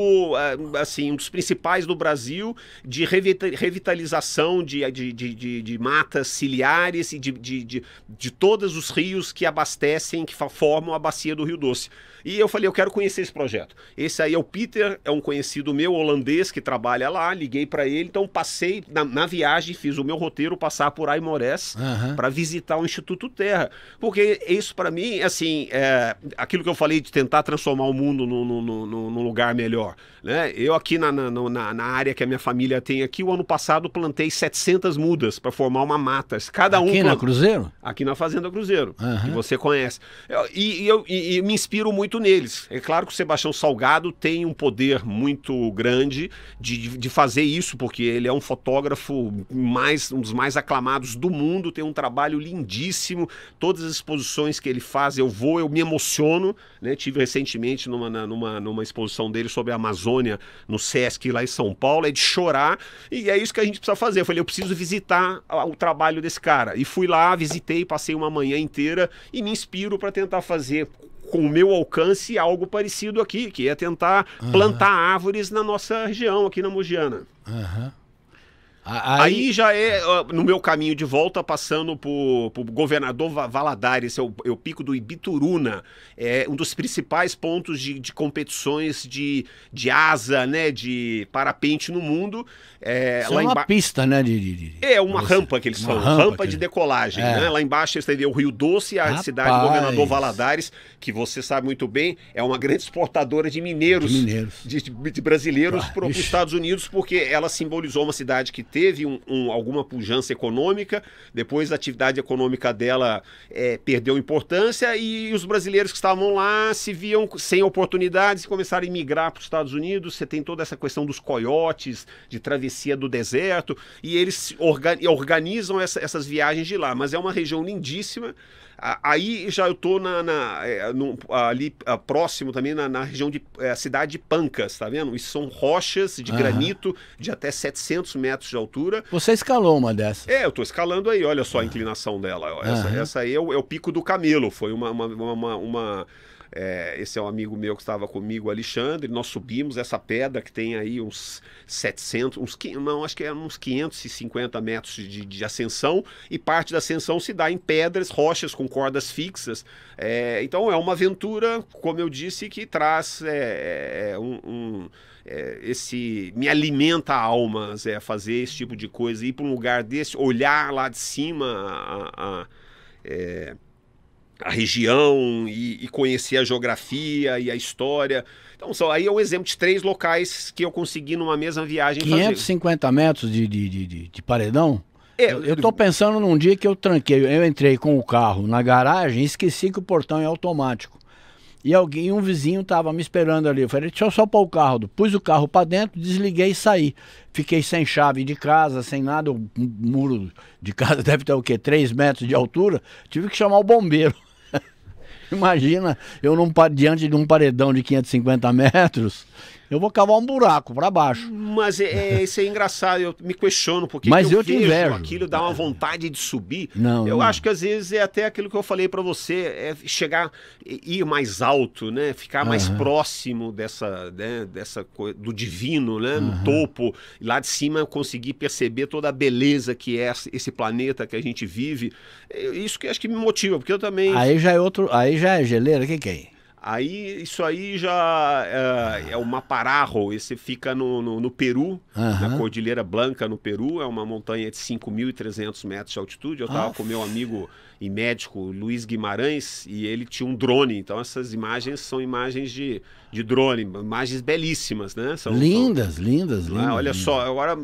assim, um dos principais do Brasil, de revitalização de matas ciliares e de todos os rios que abastecem, que formam a bacia do Rio Doce. E eu falei, eu quero conhecer esse projeto. Esse aí é o Peter, é um conhecido meu, holandês, que trabalha lá, liguei para ele, então passei na viagem, fiz o meu roteiro, passar por Aimorés para visitar o Instituto Terra. Porque isso para mim, assim, aquilo que eu falei de tentar transformar o mundo num lugar melhor, né? Eu aqui na área que a minha família tem aqui, o ano passado plantei 700 mudas para formar uma mata. Cada aqui na Cruzeiro? Aqui na Fazenda Cruzeiro, que você conhece. E me inspiro muito neles. É claro que o Sebastião Salgado tem um poder muito grande de fazer isso, porque ele é um fotógrafo um dos mais aclamados do mundo, tem um trabalho lindíssimo. Todas as exposições que ele faz, eu me emociono, né? Tive recentemente numa exposição dele sobre a Amazônia no Sesc lá em São Paulo, é de chorar, e é isso que a gente precisa fazer. Eu falei, eu preciso visitar o trabalho desse cara, e fui lá, visitei, passei uma manhã inteira e me inspiro para tentar fazer com o meu alcance algo parecido aqui, que é tentar plantar árvores na nossa região, aqui na Mogiana. Aí já é no meu caminho de volta, passando por Governador Valadares, é o Pico do Ibituruna, é um dos principais pontos de competições de asa, né, de parapente no mundo. Isso lá é uma pista, né? É uma rampa que eles falam, rampa de decolagem. Né? Lá embaixo você vê o Rio Doce, a cidade do Governador Valadares, que você sabe muito bem, é uma grande exportadora de mineiros, de brasileiros para os Estados Unidos, porque ela simbolizou uma cidade que teve alguma pujança econômica, depois a atividade econômica dela perdeu importância e os brasileiros que estavam lá se viam sem oportunidades e começaram a migrar para os Estados Unidos. Você tem toda essa questão dos coiotes, de travessia do deserto, e eles organizam essas viagens de lá, mas é uma região lindíssima. Aí já eu estou ali próximo também na região de cidade de Pancas, tá vendo? Isso são rochas de granito de até 700 metros de altura. Você escalou uma dessas? Eu estou escalando aí, olha só a inclinação dela. Essa aí é o Pico do Camelo, foi esse é um amigo meu que estava comigo, o Alexandre. Nós subimos essa pedra que tem aí uns 700, acho que é uns 550 metros de ascensão, e parte da ascensão se dá em pedras, rochas com cordas fixas. Então é uma aventura, como eu disse, que traz me alimenta a alma, fazer esse tipo de coisa, ir para um lugar desse, olhar lá de cima a região e conhecer a geografia e a história. Então, aí é um exemplo de 3 locais que eu consegui numa mesma viagem 550 fazer. Metros de paredão? Eu tô pensando num dia que eu entrei com o carro na garagem e esqueci que o portão é automático. E um vizinho tava me esperando ali. Eu falei, deixa eu só pôr o carro. Pus o carro para dentro, desliguei e saí. Fiquei sem chave de casa, sem nada. O muro de casa deve ter o quê? 3 metros de altura. Tive que chamar o bombeiro. Imagina, diante de um paredão de 550 metros, eu vou cavar um buraco para baixo. Mas isso é engraçado, eu me questiono, porque mas eu vejo invejo. Aquilo dá uma vontade de subir. Eu acho que às vezes é até aquilo que eu falei para você, ir mais alto, né? Ficar mais próximo do divino, né? No topo, lá de cima conseguir perceber toda a beleza que é esse planeta que a gente vive. Isso que acho que me motiva, porque eu também... Aí já é geleira, o que é? Isso aí já é o Mapararro, esse fica no Peru, na Cordilheira Blanca, no Peru. É uma montanha de 5.300 metros de altitude. Eu estava com meu amigo e médico Luiz Guimarães, e ele tinha um drone. Então essas imagens são imagens de drone, imagens belíssimas, né? Lindas. Olha só, agora,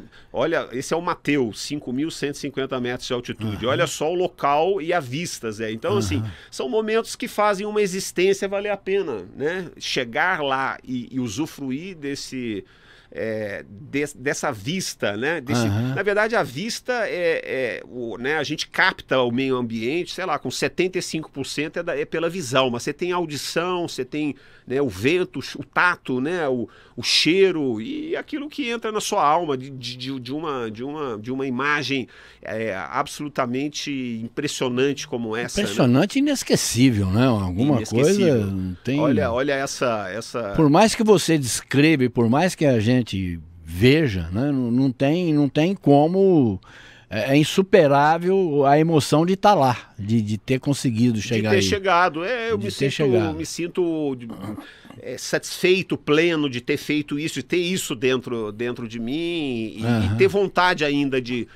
esse é o Mateus, 5.150 metros de altitude. Olha só o local e a vistas, Então, assim, são momentos que fazem uma existência valer a pena, né? Chegar lá e usufruir dessa vista, né? Na verdade, a vista né? A gente capta o meio ambiente, sei lá, com 75% é pela visão, mas você tem a audição, você tem, né, o vento, o tato, né, o cheiro e aquilo que entra na sua alma de uma imagem absolutamente impressionante como essa. Impressionante, né? Inesquecível, né? Alguma coisa não tem. Olha essa. Por mais que você descreva, e por mais que a gente veja, né? Não tem como. É insuperável a emoção de estar lá. de ter conseguido chegar de ter aí. chegado. Eu me sinto satisfeito, pleno de ter feito isso, de ter isso dentro de mim e ter vontade ainda de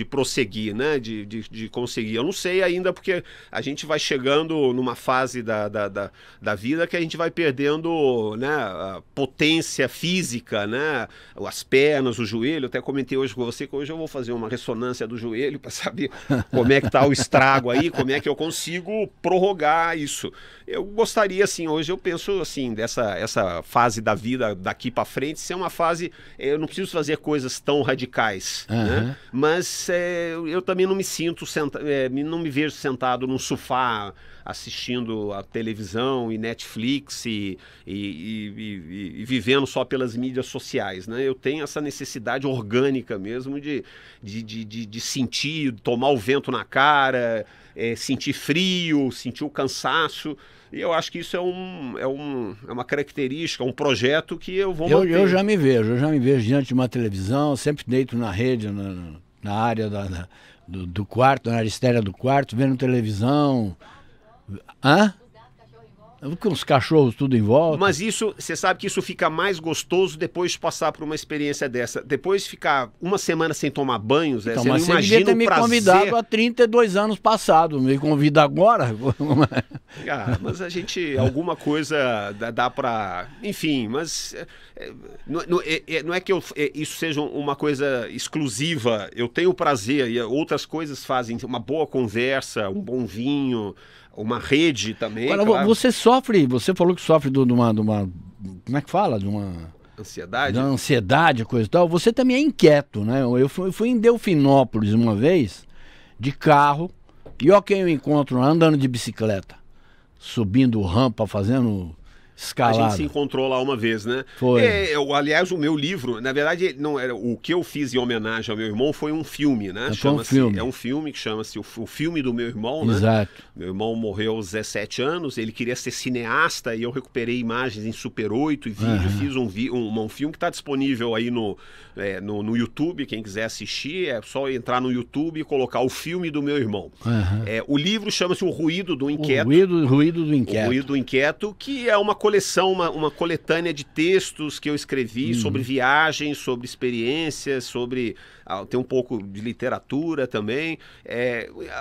prosseguir, né? De conseguir. Eu não sei ainda, porque a gente vai chegando numa fase da vida que a gente vai perdendo, né, a potência física, né? As pernas, o joelho. Eu até comentei hoje com você que hoje eu vou fazer uma ressonância do joelho para saber como é que tá o estrago aí, como é que eu consigo prorrogar isso. Eu gostaria, assim, hoje eu penso assim, essa fase da vida daqui para frente ser uma fase, eu não preciso fazer coisas tão radicais, né? Mas eu também não me sinto, não me vejo sentado num sofá assistindo a televisão e Netflix e vivendo só pelas mídias sociais, né? Eu tenho essa necessidade orgânica mesmo de sentir, tomar o vento na cara, sentir frio, sentir o cansaço. E eu acho que isso é uma característica, um projeto que eu vou manter. Eu já me vejo diante de uma televisão, sempre deito na rede, na área do quarto, na área externa do quarto, vendo televisão. Hã? Com os cachorros tudo em volta. Mas isso, você sabe que isso fica mais gostoso depois de passar por uma experiência dessa. Depois de ficar uma semana sem tomar banho, Zé, então, você não mas imagina devia ter o me prazer. Convidado há 32 anos passados. Me convida agora? Mas a gente, alguma coisa dá pra... Enfim, mas não é que isso seja uma coisa exclusiva. Eu tenho prazer e outras coisas fazem. Uma boa conversa, um bom vinho, uma rede também. Agora, claro. você falou que sofre de uma, como é que fala? De uma ansiedade? De uma ansiedade, coisa e tal. Você também é inquieto, né? Eu fui em Delfinópolis uma vez, de carro, e ó quem eu encontro andando de bicicleta, subindo rampa, fazendo escalada. A gente se encontrou lá uma vez, né? Foi. Aliás, o meu livro, na verdade, não era o que eu fiz em homenagem ao meu irmão foi um filme, né? É um filme que chama-se o Filme do Meu Irmão, né? Exato. Meu irmão morreu aos 17 anos, ele queria ser cineasta e eu recuperei imagens em Super 8 e vídeo, fiz um filme que está disponível aí no YouTube, quem quiser assistir, é só entrar no YouTube e colocar o Filme do Meu Irmão. O livro chama-se O Ruído do Inquieto. O Ruído do Inquieto. O Ruído do Inquieto, que é uma coleção, uma coletânea de textos que eu escrevi sobre viagens, sobre experiências, tem um pouco de literatura também.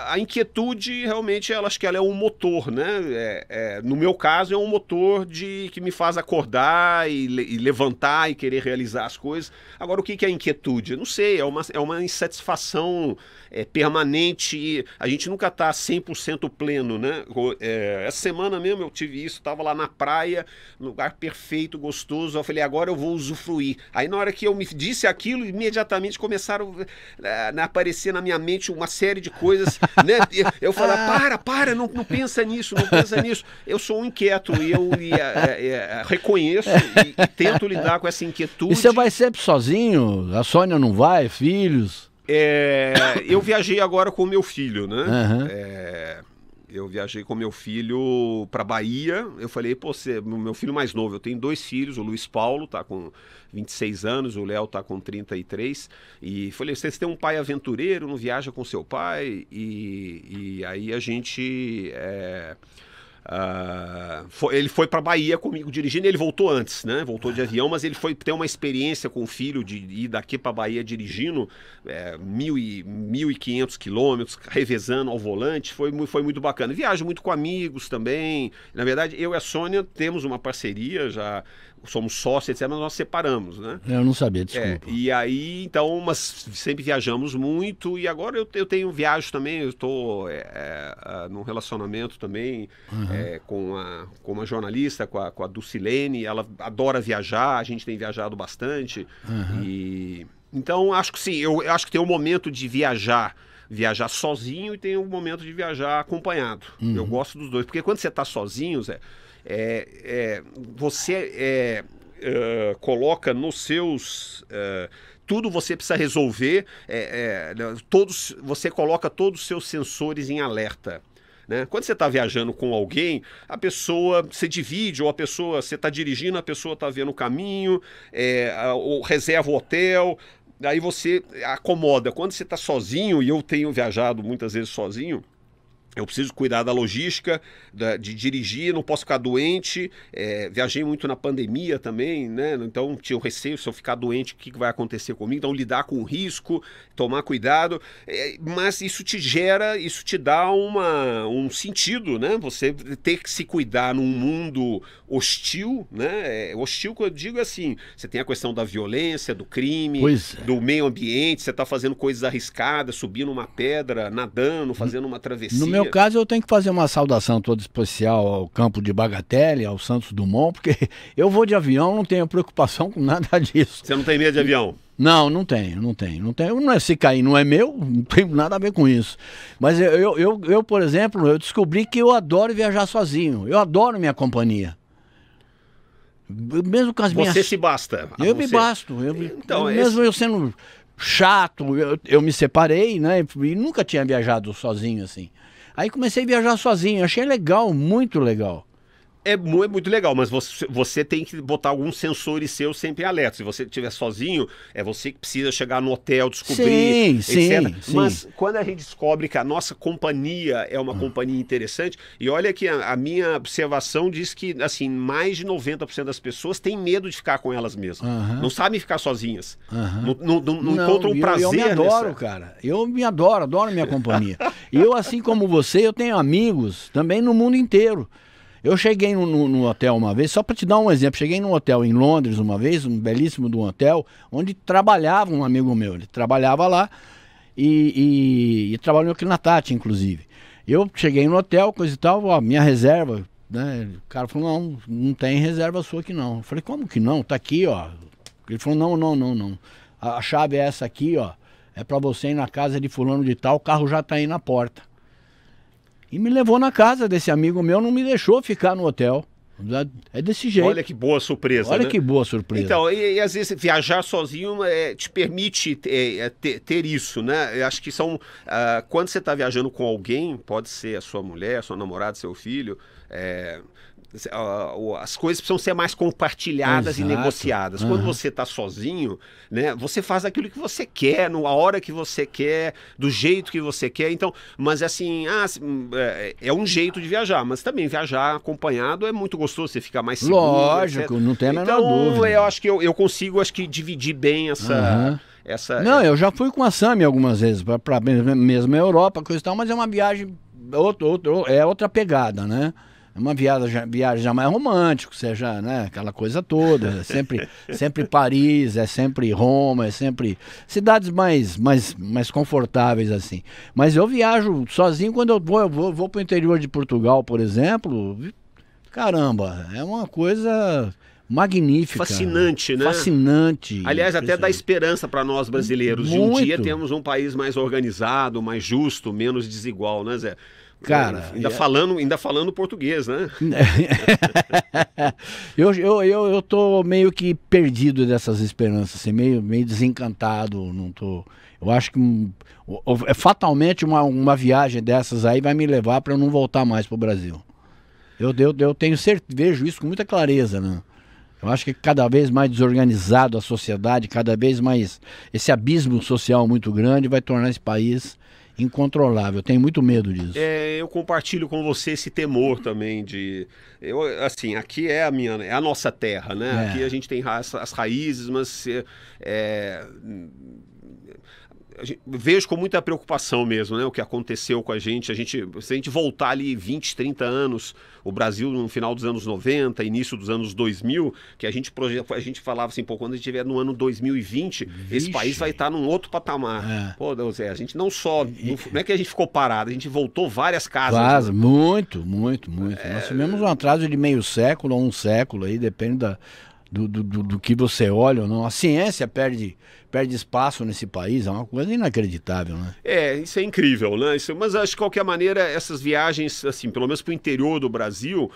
A inquietude, realmente, acho que ela é um motor, né? No meu caso, é um motor que me faz acordar e levantar e querer realizar as coisas. Agora, o que é inquietude? Eu não sei, é uma insatisfação permanente. A gente nunca está 100% pleno, né? Essa semana mesmo eu tive isso, estava lá na praia, lugar perfeito, gostoso. Eu falei, agora eu vou usufruir. Aí na hora que eu me disse aquilo, imediatamente começaram a aparecer na minha mente uma série de coisas, né? Eu falei, para, não pensa nisso, não pensa nisso. Eu sou um inquieto e eu reconheço e tento lidar com essa inquietude. E você vai sempre sozinho? A Sônia não vai? Filhos? Eu viajei agora com o meu filho, né? Eu viajei com meu filho para Bahia. Eu falei, meu filho mais novo, eu tenho 2 filhos, o Luiz Paulo tá com 26 anos, o Léo tá com 33. E falei, vocês têm um pai aventureiro, não viaja com seu pai? E aí a gente... ele foi para Bahia comigo dirigindo, ele voltou antes, né? Voltou de avião, mas ele foi ter uma experiência com o filho de ir daqui para Bahia dirigindo 1.500 quilômetros, revezando ao volante, foi muito bacana. Viajo muito com amigos também. Na verdade, eu e a Sônia temos uma parceria, já somos sócios, etc., mas nós separamos, né? Eu não sabia, desculpa. E aí, então, mas sempre viajamos muito, e agora eu tenho viagens também, eu estou num relacionamento também com uma jornalista, com a Dulcilene, ela adora viajar, a gente tem viajado bastante, então acho que sim, eu acho que tem um momento de viajar sozinho e tem um momento de viajar acompanhado. Eu gosto dos dois, porque quando você está sozinho, Zé, você coloca nos seus... tudo você precisa resolver, você coloca todos os seus sensores em alerta. Né? Quando você está viajando com alguém, a pessoa se divide, ou você está dirigindo, a pessoa está vendo o caminho, ou reserva o hotel, aí você acomoda. Quando você está sozinho, e eu tenho viajado muitas vezes sozinho, Eu preciso cuidar da logística, de dirigir, não posso ficar doente. Viajei muito na pandemia também, né? Então tinha o receio, se eu ficar doente, o que vai acontecer comigo? Então lidar com o risco, tomar cuidado. Mas isso te dá um sentido, né? Você ter que se cuidar num mundo hostil, né? Hostil que eu digo assim, você tem a questão da violência, do crime, do meio ambiente, você está fazendo coisas arriscadas, subindo uma pedra, nadando, fazendo uma travessia. No meu caso, eu tenho que fazer uma saudação toda especial ao campo de Bagatelle, ao Santos Dumont, porque eu vou de avião, não tenho preocupação com nada disso. Você não tem medo de avião? Não, não tenho. Não é, se cair não é meu, não tem nada a ver com isso. Mas eu, por exemplo, eu descobri que eu adoro viajar sozinho. Eu adoro minha companhia. Mesmo com as minhas... Você se basta. Me basto. Mesmo eu sendo chato, eu me separei, né? E nunca tinha viajado sozinho assim. Aí comecei a viajar sozinho, achei legal, muito legal. É muito legal, mas você tem que botar alguns sensores seus sempre alerta. Se você estiver sozinho, é você que precisa chegar no hotel, descobrir, etc. Mas quando a gente descobre que a nossa companhia é uma companhia interessante, e olha que a minha observação diz que assim, mais de 90% das pessoas têm medo de ficar com elas mesmas. Não sabem ficar sozinhas. Não encontram um prazer. Eu me adoro, cara. Eu me adoro minha companhia. E eu, assim como você, eu tenho amigos também no mundo inteiro. Eu cheguei no hotel uma vez, só para te dar um exemplo, cheguei num hotel em Londres uma vez, um belíssimo do hotel, onde trabalhava um amigo meu, ele trabalhava lá e trabalhou aqui na Tati, inclusive. Eu cheguei no hotel, coisa e tal, ó, minha reserva, né? O cara falou, não tem reserva sua aqui não. Eu falei, como que não? Tá aqui, ó. Ele falou, não. A chave é essa aqui, ó, é para você ir na casa de fulano de tal, o carro já tá aí na porta. E me levou na casa desse amigo meu, não me deixou ficar no hotel. É desse jeito. Olha que boa surpresa. Olha, né? Que boa surpresa. Então, e às vezes viajar sozinho te permite ter isso, né? Eu acho que são... quando você está viajando com alguém, pode ser a sua mulher, sua namorada, seu filho... as coisas precisam ser mais compartilhadas. Exato. E negociadas. Quando você está sozinho, né, você faz aquilo que você quer, na hora que você quer, do jeito que você quer. Então, mas assim, é um jeito de viajar, mas também viajar acompanhado é muito gostoso, você fica mais seguro. Lógico, etc. Não tem a menor dúvida. Então, eu acho que eu consigo, dividir bem essa... Não, eu já fui com a Sami algumas vezes, para mesmo a Europa, coisa e tal, mas é uma viagem, é outra pegada, né? É uma viagem já mais romântica, seja, né, aquela coisa toda, sempre Paris, é sempre Roma, é sempre cidades mais confortáveis assim. Mas eu viajo sozinho quando eu vou para o interior de Portugal, por exemplo, caramba, é uma coisa magnífica. Fascinante, né? Fascinante. Aliás, até dá esperança para nós brasileiros. Muito. De um dia temos um país mais organizado, mais justo, menos desigual, né, Zé? Cara, ainda falando português, né? eu tô meio que perdido dessas esperanças, assim, meio desencantado, não tô. Eu acho que fatalmente uma viagem dessas aí vai me levar para eu não voltar mais pro Brasil. Eu tenho certeza, vejo isso com muita clareza, né? Eu acho que cada vez mais desorganizado a sociedade, cada vez mais esse abismo social muito grande vai tornar esse país incontrolável. Eu tenho muito medo disso. Eu compartilho com você esse temor também assim, aqui é a nossa terra, né? Aqui a gente tem as raízes, mas vejo com muita preocupação mesmo, né? O que aconteceu com a gente. Se a gente voltar ali 20, 30 anos, o Brasil no final dos anos 90, início dos anos 2000, que a gente falava assim, quando a gente estiver no ano 2020, esse país vai estar num outro patamar. Pô, Deus, a gente não é que a gente ficou parado, a gente voltou várias casas. Né? Muito. Nós tivemos um atraso de meio século ou um século, aí depende do que você olha ou não. A ciência perde espaço nesse país, é uma coisa inacreditável, né? Isso é incrível, né? Mas acho que de qualquer maneira, essas viagens, assim, pelo menos para o interior do Brasil,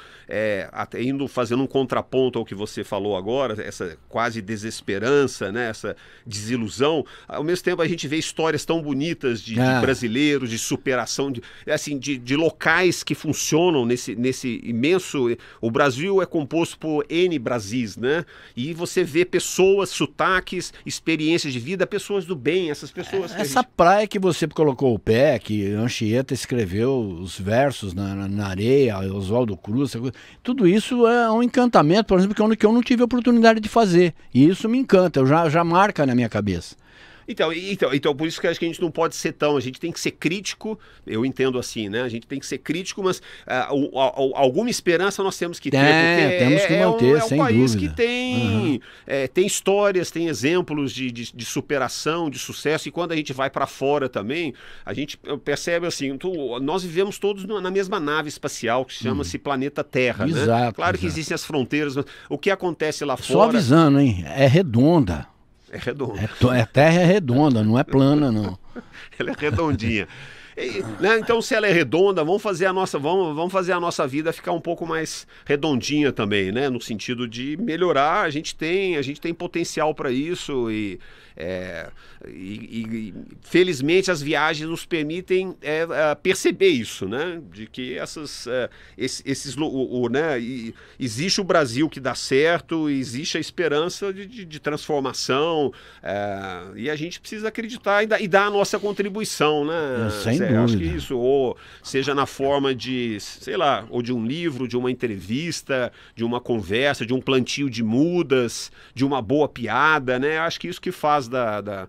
até fazendo um contraponto ao que você falou agora, essa quase desesperança, né? Essa desilusão, ao mesmo tempo a gente vê histórias tão bonitas de brasileiros, de superação, de locais que funcionam nesse imenso... O Brasil é composto por N Brasis, né? E você vê pessoas, sotaques, experiências experiências de vida, pessoas do bem, essas pessoas... Essa praia que você colocou o pé, que Anchieta escreveu os versos na areia, Oswaldo Cruz, tudo isso é um encantamento, por exemplo, que eu não tive a oportunidade de fazer. E isso me encanta, já marca na minha cabeça. Então, por isso que acho que a gente não pode ser tão... A gente tem que ser crítico, eu entendo assim, né? A gente tem que ser crítico, mas alguma esperança nós temos que ter. Porque temos que manter, sem dúvida. É um país que tem, tem histórias, tem exemplos de superação, de sucesso, e quando a gente vai para fora também, a gente percebe assim, nós vivemos todos na mesma nave espacial, que chama-se planeta Terra, exato, né? Claro que existem as fronteiras, mas o que acontece lá fora... Só avisando, hein? É redonda. É redonda. A Terra é redonda, não é plana, não. Ela é redondinha. Né? Então, se ela é redonda, vamos fazer a nossa vida ficar um pouco mais redondinha também, né? No sentido de melhorar. A gente tem potencial para isso e felizmente as viagens nos permitem perceber isso, né? De que existe o Brasil que dá certo, existe a esperança de transformação, e a gente precisa acreditar e dar a nossa contribuição, né? Sem dúvida. Acho que isso, ou seja na forma de, sei lá, ou de um livro, de uma entrevista, de uma conversa, de um plantio de mudas, de uma boa piada, né? Acho que isso que faz da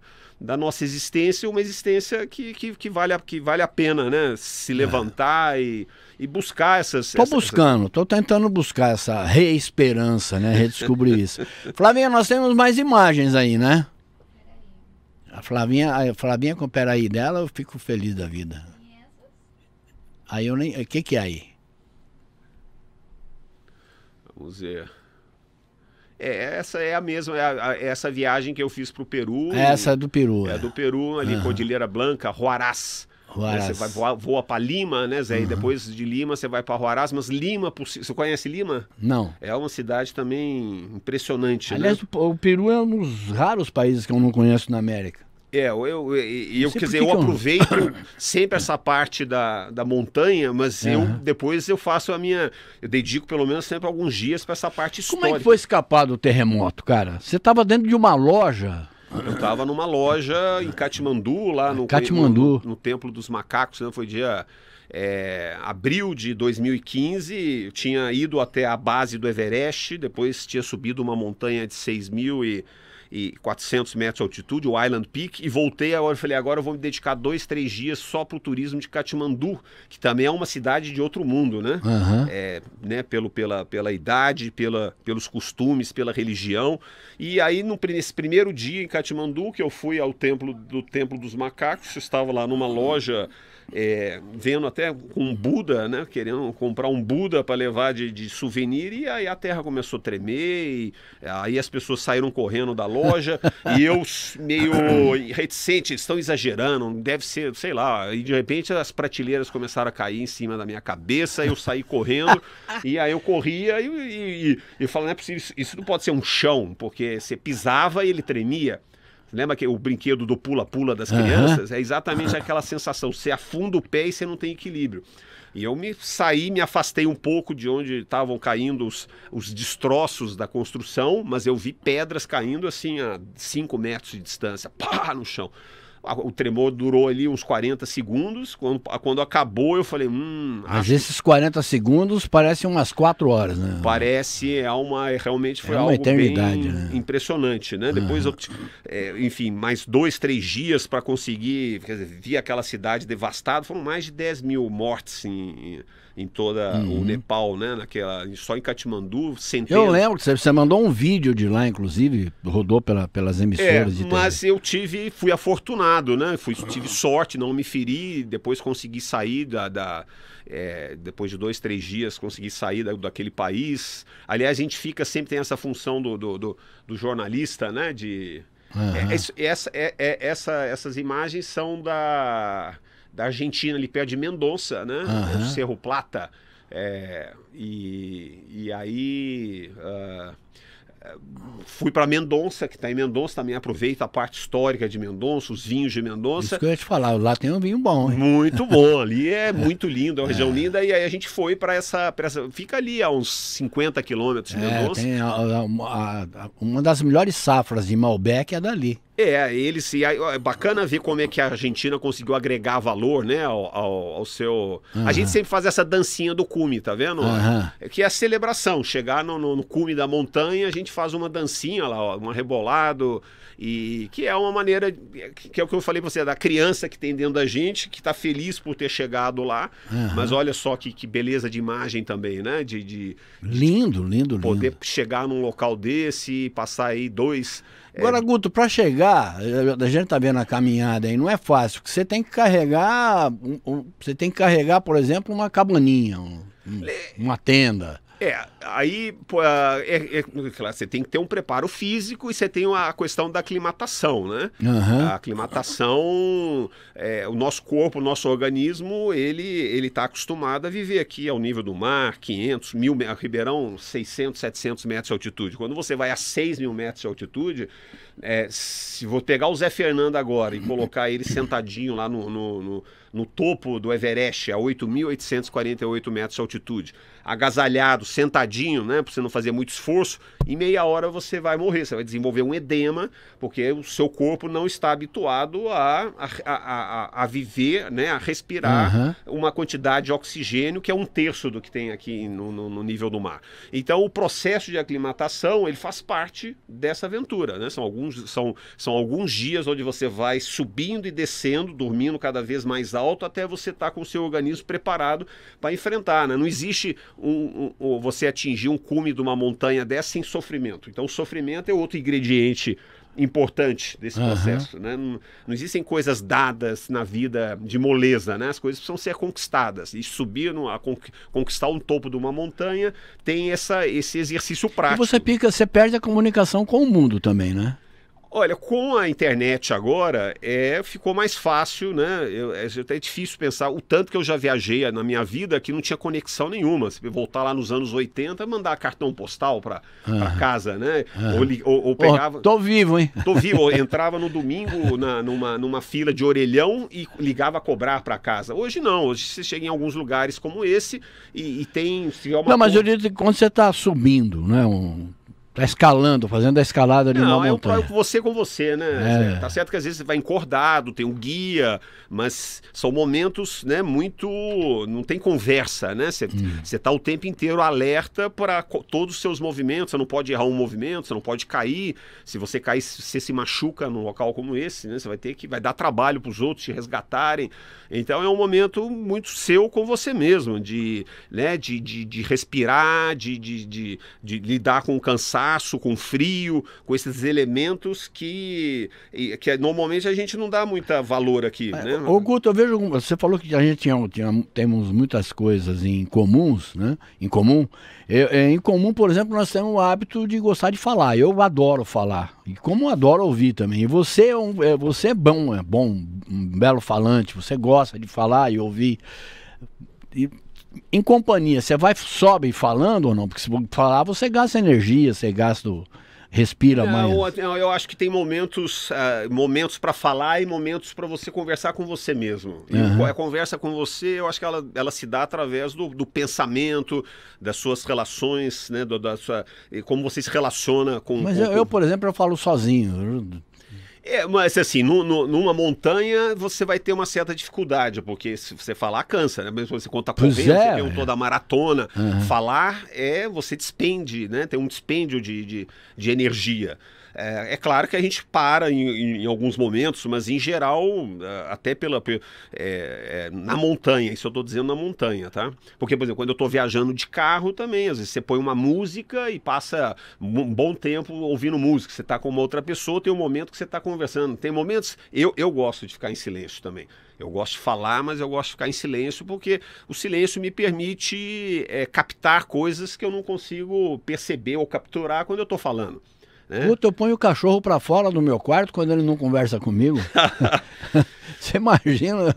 nossa existência uma existência que vale a pena, né? Se levantar e buscar essas... Tô tentando buscar essa reesperança, né? Redescobrir isso. Flavinha, nós temos mais imagens aí, né? A Flavinha com o peraí dela, eu fico feliz da vida. Aí eu nem... O que é aí? Vamos ver... essa é a mesma, essa viagem que eu fiz para o Peru. Essa é do Peru. É do Peru, ali, Cordilheira Blanca, Huaraz. Você voa para Lima, né, Zé? E depois de Lima você vai para Huaraz, mas Lima, você conhece Lima? Não. É uma cidade também impressionante, aliás, né? O Peru é um dos raros países que eu não conheço na América. Eu aproveito sempre essa parte da montanha, mas depois eu faço eu dedico pelo menos sempre alguns dias para essa parte histórica. Como é que foi escapar do terremoto, cara? Você estava dentro de uma loja? Eu estava numa loja em Katmandu, lá no Templo dos Macacos, né? Foi dia abril de 2015, eu tinha ido até a base do Everest, depois tinha subido uma montanha de 6.400 metros de altitude, o Island Peak, e voltei agora. Eu falei, agora eu vou me dedicar 2, 3 dias só para o turismo de Katmandu, que também é uma cidade de outro mundo, né? Né? Pela idade, pelos costumes, pela religião. E aí, nesse primeiro dia em Katmandu, que eu fui ao Templo dos Macacos, eu estava lá numa loja... vendo até com um Buda, né, querendo comprar um Buda para levar de souvenir, e aí a terra começou a tremer, e aí as pessoas saíram correndo da loja, e eu meio reticente, eles estão exagerando, deve ser, sei lá, e de repente as prateleiras começaram a cair em cima da minha cabeça, eu saí correndo, e aí eu corria e falo, não é possível, isso não pode ser um chão, porque você pisava e ele tremia. Lembra que o brinquedo do pula-pula das crianças? É exatamente aquela sensação. Você afunda o pé e você não tem equilíbrio. E eu me afastei um pouco de onde estavam caindo os destroços da construção, mas eu vi pedras caindo assim a 5 metros de distância, pá, no chão. O tremor durou ali uns 40 segundos. Quando acabou, eu falei... Mas esses 40 segundos parecem umas 4 horas, né? Parece, realmente foi uma algo eternidade, bem né? impressionante, né? Depois enfim, mais 2, 3 dias para conseguir... Quer dizer, vi aquela cidade devastada. Foram mais de 10 mil mortes em toda o Nepal, né? Só em Katmandu, centenas. Eu lembro que você mandou um vídeo de lá, inclusive, rodou pelas emissoras de TV. Mas fui afortunado, né? Tive sorte, não me feri, depois consegui sair depois de 2, 3 dias, consegui sair daquele país. Aliás, a gente sempre tem essa função do jornalista, né? Essas imagens são da Argentina, ali perto de Mendonça, né? O Cerro Plata. E aí fui para Mendonça, que está em Mendonça, também aproveito a parte histórica de Mendonça, os vinhos de Mendonça. Isso que eu ia te falar, lá tem um vinho bom, hein? Muito bom, ali é muito lindo, é uma região linda, e aí a gente foi para essa... Fica ali a uns 50 quilômetros de Mendonça. Tem uma das melhores safras de Malbec é dali. É bacana ver como é que a Argentina conseguiu agregar valor, né, ao seu... A gente sempre faz essa dancinha do cume, tá vendo? Que é a celebração, chegar no cume da montanha, a gente faz uma dancinha lá, ó, um arrebolado, e que é uma maneira, que é o que eu falei pra você, da criança que tem dentro da gente, que tá feliz por ter chegado lá, mas olha só que beleza de imagem também, né, lindo. Poder chegar num local desse, passar aí Agora, Guto, para chegar, a gente tá vendo a caminhada aí, não é fácil, porque você tem que carregar, por exemplo, uma cabaninha, uma tenda. Aí claro, você tem que ter um preparo físico e você tem a questão da aclimatação, né? A aclimatação, o nosso corpo, o nosso organismo, ele tá acostumado a viver aqui ao nível do mar, 500, 1.000, Ribeirão, 600, 700 metros de altitude. Quando você vai a 6.000 metros de altitude, se vou pegar o Zé Fernando agora e colocar ele sentadinho lá no topo do Everest, a 8.848 metros de altitude, agasalhado, sentadinho, né, para você não fazer muito esforço, em meia hora você vai morrer, você vai desenvolver um edema, porque o seu corpo não está habituado a viver, né, a respirar uma quantidade de oxigênio que é 1/3 do que tem aqui no nível do mar. Então o processo de aclimatação, ele faz parte dessa aventura, né? São alguns dias onde você vai subindo e descendo, dormindo cada vez mais alto, até você estar com o seu organismo preparado para enfrentar, né? Não existe você atingir um cume de uma montanha dessa sem sofrimento. Então o sofrimento é outro ingrediente importante desse processo, né? Não existem coisas dadas na vida de moleza, né? As coisas precisam ser conquistadas. E subir, conquistar um topo de uma montanha tem esse exercício prático. E você perde a comunicação com o mundo também, né? Olha, com a internet agora, ficou mais fácil, né? É difícil pensar o tanto que eu já viajei na minha vida que não tinha conexão nenhuma. Se voltar lá nos anos 80, mandar cartão postal para casa, né? Ou pegava... Tô vivo, hein? Tô vivo. Eu entrava no domingo numa fila de orelhão e ligava a cobrar para casa. Hoje não. Hoje você chega em alguns lugares como esse e tem... Não, mas eu digo que quando você está subindo, né? Tá escalando, fazendo a escalada de uma montanha. Não, você com você, né? Tá certo que às vezes você vai encordado, tem um guia, mas são momentos, né, muito... Não tem conversa, né? Você tá o tempo inteiro alerta para todos os seus movimentos, você não pode errar um movimento, você não pode cair. Se você cair, você se machuca num local como esse, né? Você vai dar trabalho para os outros te resgatarem. Então é um momento muito seu com você mesmo, de respirar, de lidar com o cansaço, com frio, com esses elementos que normalmente a gente não dá muito valor aqui, né? Ô Guto, eu vejo, você falou que a gente temos muitas coisas em comuns, né? Em comum, por exemplo, nós temos o hábito de gostar de falar. Eu adoro falar, e como eu adoro ouvir também. E você é bom, um belo falante, você gosta de falar e ouvir. Em companhia, você sobe falando ou não? Porque se falar, você gasta energia, respira mais. Eu acho que tem momentos para falar e momentos para você conversar com você mesmo. E a conversa com você, eu acho que ela se dá através do pensamento, das suas relações, né? Como você se relaciona com... Mas eu, por exemplo, eu falo sozinho. Mas assim, numa montanha você vai ter uma certa dificuldade, porque se você falar, cansa, né? Mesmo você quando tá correndo, você perguntou da maratona, falar você despende, né? Tem um dispêndio de energia. É claro que a gente para em alguns momentos, mas em geral, até na montanha, isso eu estou dizendo na montanha, tá? Porque, por exemplo, quando eu estou viajando de carro também, às vezes você põe uma música e passa um bom tempo ouvindo música, você está com uma outra pessoa, tem um momento que você está conversando, tem momentos, eu gosto de ficar em silêncio também. Eu gosto de falar, mas eu gosto de ficar em silêncio porque o silêncio me permite captar coisas que eu não consigo perceber ou capturar quando eu estou falando. Puta, eu ponho o cachorro pra fora do meu quarto quando ele não conversa comigo. Você imagina?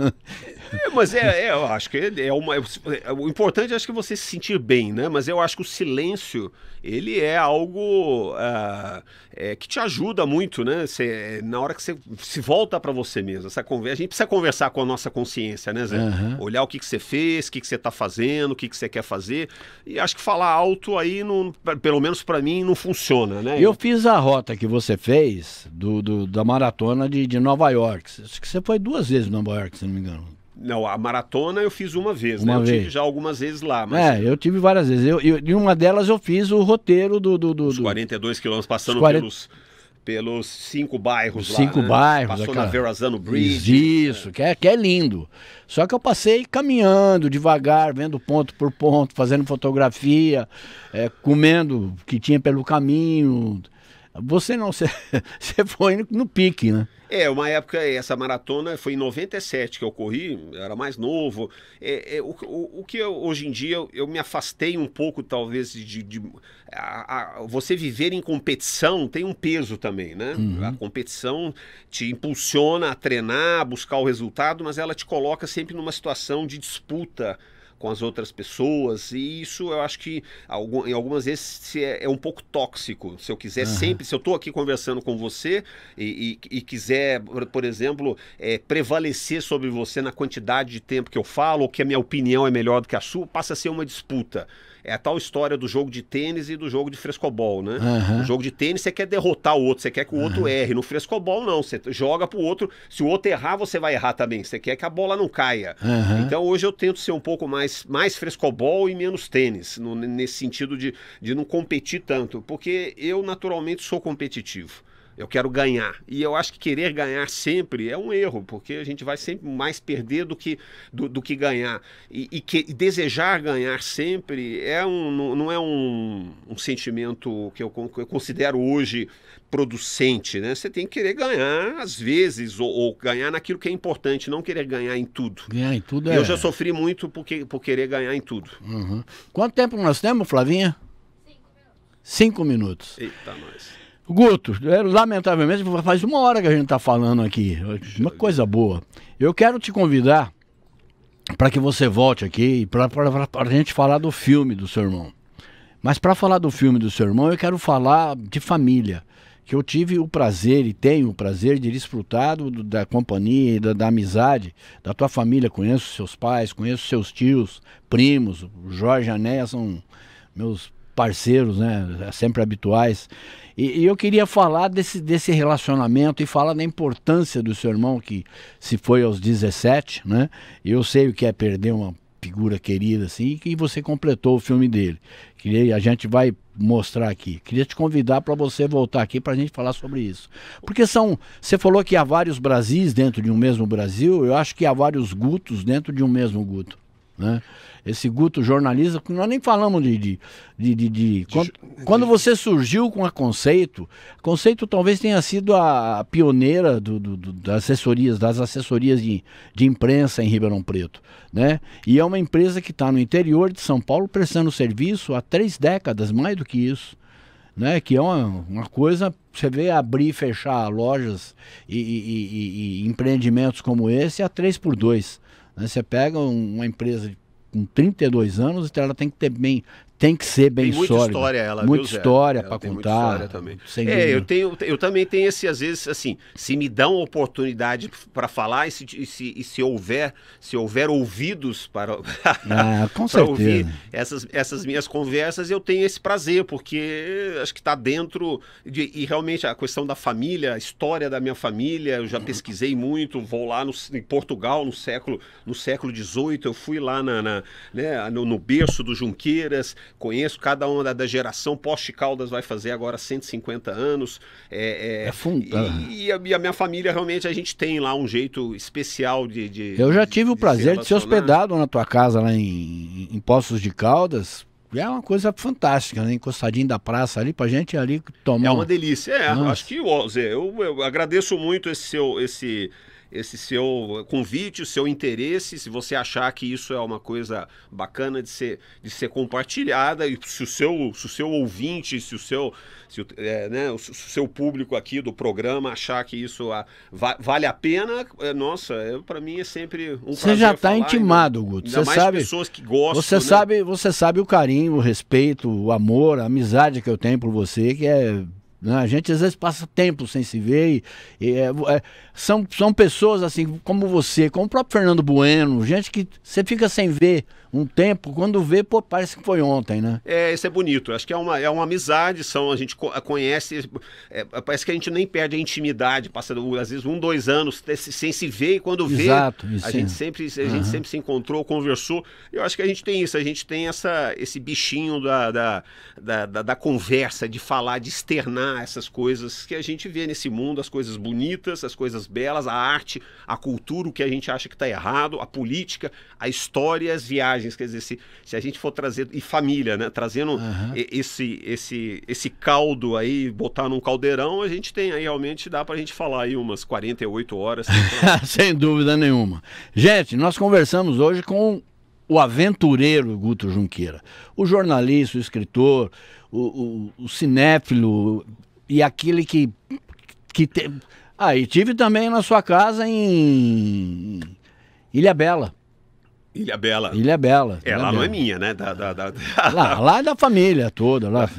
Mas eu acho que o importante acho que é você se sentir bem, né? Mas eu acho que o silêncio, ele é algo que te ajuda muito, né? Na hora que você se volta para você mesmo, a gente precisa conversar com a nossa consciência, né, Zé? Uhum. Olhar o que você fez, o que você está fazendo, o que você quer fazer. E acho que falar alto aí, pelo menos para mim, não funciona, né? Eu fiz a rota que você fez da maratona de Nova York. Acho que você foi 2 vezes em Nova York, se não me engano. Não, a maratona eu fiz uma vez, Uma né? vez. Eu tive já algumas vezes lá. Mas Eu tive várias vezes. Em uma delas eu fiz o roteiro os 42 quilômetros passando pelos 5 bairros lá, 5 né? bairros. Passou na Verrazano Bridge. Isso, que é lindo. Só que eu passei caminhando devagar, vendo ponto por ponto, fazendo fotografia, comendo o que tinha pelo caminho. Você não, você foi no pique, né? Uma época, essa maratona foi em 97 que eu corri, eu era mais novo. O que hoje em dia eu me afastei um pouco, talvez, você viver em competição tem um peso também, né? Uhum. A competição te impulsiona a treinar, a buscar o resultado, mas ela te coloca sempre numa situação de disputa com as outras pessoas, e isso eu acho que em algumas vezes é um pouco tóxico. Se eu quiser sempre, se eu estou aqui conversando com você e quiser, por exemplo, prevalecer sobre você na quantidade de tempo que eu falo, ou que a minha opinião é melhor do que a sua, passa a ser uma disputa. É a tal história do jogo de tênis e do jogo de frescobol, né? No jogo de tênis você quer derrotar o outro, você quer que o outro erre. No frescobol não, você joga pro outro, se o outro errar você vai errar também, você quer que a bola não caia. Então hoje eu tento ser um pouco mais frescobol e menos tênis, nesse sentido de não competir tanto, porque eu naturalmente sou competitivo. Eu quero ganhar. E eu acho que querer ganhar sempre é um erro, porque a gente vai sempre mais perder do que ganhar. E desejar ganhar sempre não é um sentimento que eu considero hoje producente, né? Você tem que querer ganhar às vezes, ou ganhar naquilo que é importante, não querer ganhar em tudo. Ganhar em tudo Eu já sofri muito por querer ganhar em tudo. Quanto tempo nós temos, Flavinha? 5 minutos. Eita, nós. Guto, lamentavelmente faz 1 hora que a gente está falando aqui, uma coisa boa. Eu quero te convidar para que você volte aqui para a gente falar do filme do seu irmão. Mas para falar do filme do seu irmão, eu quero falar de família, que eu tive o prazer e tenho o prazer de desfrutar da companhia e da amizade da tua família. Conheço seus pais, conheço seus tios, primos, o Jorge e a Néia são meus parceiros, né, sempre habituais. E eu queria falar desse relacionamento e falar da importância do seu irmão, que se foi aos 17, né? Eu sei o que é perder uma figura querida assim, e você completou o filme dele. A gente vai mostrar aqui. Queria te convidar para você voltar aqui para a gente falar sobre isso. Porque você falou que há vários Brasis dentro de um mesmo Brasil, eu acho que há vários Gutos dentro de um mesmo Guto, né? Esse Guto jornalista, nós nem falamos quando você surgiu com a Conceito talvez tenha sido a pioneira das assessorias de imprensa em Ribeirão Preto, né? E é uma empresa que está no interior de São Paulo prestando serviço há 3 décadas, mais do que isso, né? Que é uma coisa, você vê abrir e fechar lojas e empreendimentos como esse a 3x2, né? Você pega uma empresa com 32 anos, ela tem que ser bem tem muita sólida. História ela, muita viu, história para contar. Muita história também. Eu também tenho esse, às vezes, assim, se me dão oportunidade para falar e se houver ouvidos para, com para ouvir certeza. essas minhas conversas, eu tenho esse prazer, porque acho que está dentro e realmente a questão da família, a história da minha família, eu já pesquisei muito, vou lá em Portugal no século XVIII, eu fui lá no berço do Junqueiras, conheço cada uma da geração. Poste Caldas vai fazer agora 150 anos. E a minha família, realmente, a gente tem lá um jeito especial de eu já tive o prazer de ser hospedado na tua casa lá em Poços de Caldas. É uma coisa fantástica, né? Encostadinho da praça ali, pra gente ali tomar. É uma delícia. Acho que, Zé, eu agradeço muito esse esse seu convite, o seu interesse. Se você achar que isso é uma coisa bacana de ser compartilhada, e se o seu ouvinte, se o seu público aqui do programa achar que isso vale a pena, nossa, para mim é sempre um prazer. Você já está intimado, Guto. Ainda mais sabe, pessoas que gostam. Você sabe o carinho, o respeito, o amor, a amizade que eu tenho por você, que é... A gente às vezes passa tempo sem se ver são pessoas assim como você, como o próprio Fernando Bueno, gente que você fica sem ver um tempo, quando vê, pô, parece que foi ontem, né? Isso é bonito, acho que é uma amizade, a gente conhece, parece que a gente nem perde a intimidade, passa às vezes 1, 2 anos sem se ver, e quando vê, a gente sempre se encontrou, conversou. Eu acho que a gente tem isso, a gente tem esse bichinho da conversa, de falar, de externar essas coisas que a gente vê nesse mundo, as coisas bonitas, as coisas belas, a arte, a cultura, o que a gente acha que está errado, a política, a história, as viagens. Quer dizer, se a gente for trazer, e família, né? Trazendo esse caldo aí, botar num caldeirão, a gente tem aí, realmente dá pra gente falar aí umas 48 horas. Sem dúvida nenhuma. Gente, nós conversamos hoje com o aventureiro Guto Junqueira, o jornalista, o escritor, o cinéfilo e aquele que tem... e tive também na sua casa em Ilhabela. Ilhabela. Ilhabela. Lá não é minha, né? Lá é da família toda. Lá.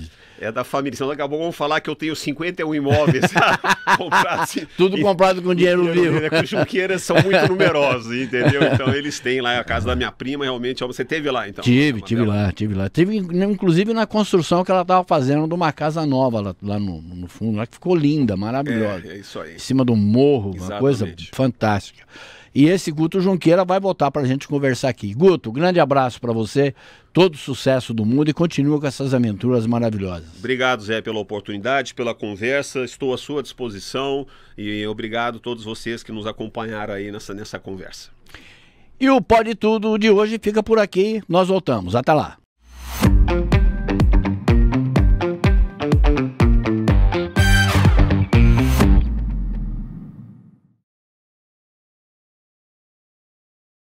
É da família. Senão daqui a pouco vão falar que eu tenho 51 imóveis comprados. Assim, tudo comprado com dinheiro vivo. Os Junqueiras são muito numerosos, entendeu? Então eles têm lá a casa da minha prima, realmente. Você teve lá, então? Tive lá. Tive, inclusive, na construção que ela estava fazendo de uma casa nova lá no fundo, lá que ficou linda, maravilhosa. É isso aí. Em cima do morro, Exatamente. Uma coisa fantástica. E esse Guto Junqueira vai voltar para a gente conversar aqui. Guto, grande abraço para você, todo sucesso do mundo e continua com essas aventuras maravilhosas. Obrigado, Zé, pela oportunidade, pela conversa, estou à sua disposição e obrigado a todos vocês que nos acompanharam aí nessa conversa. E o Pode Tudo de hoje fica por aqui, nós voltamos, até lá.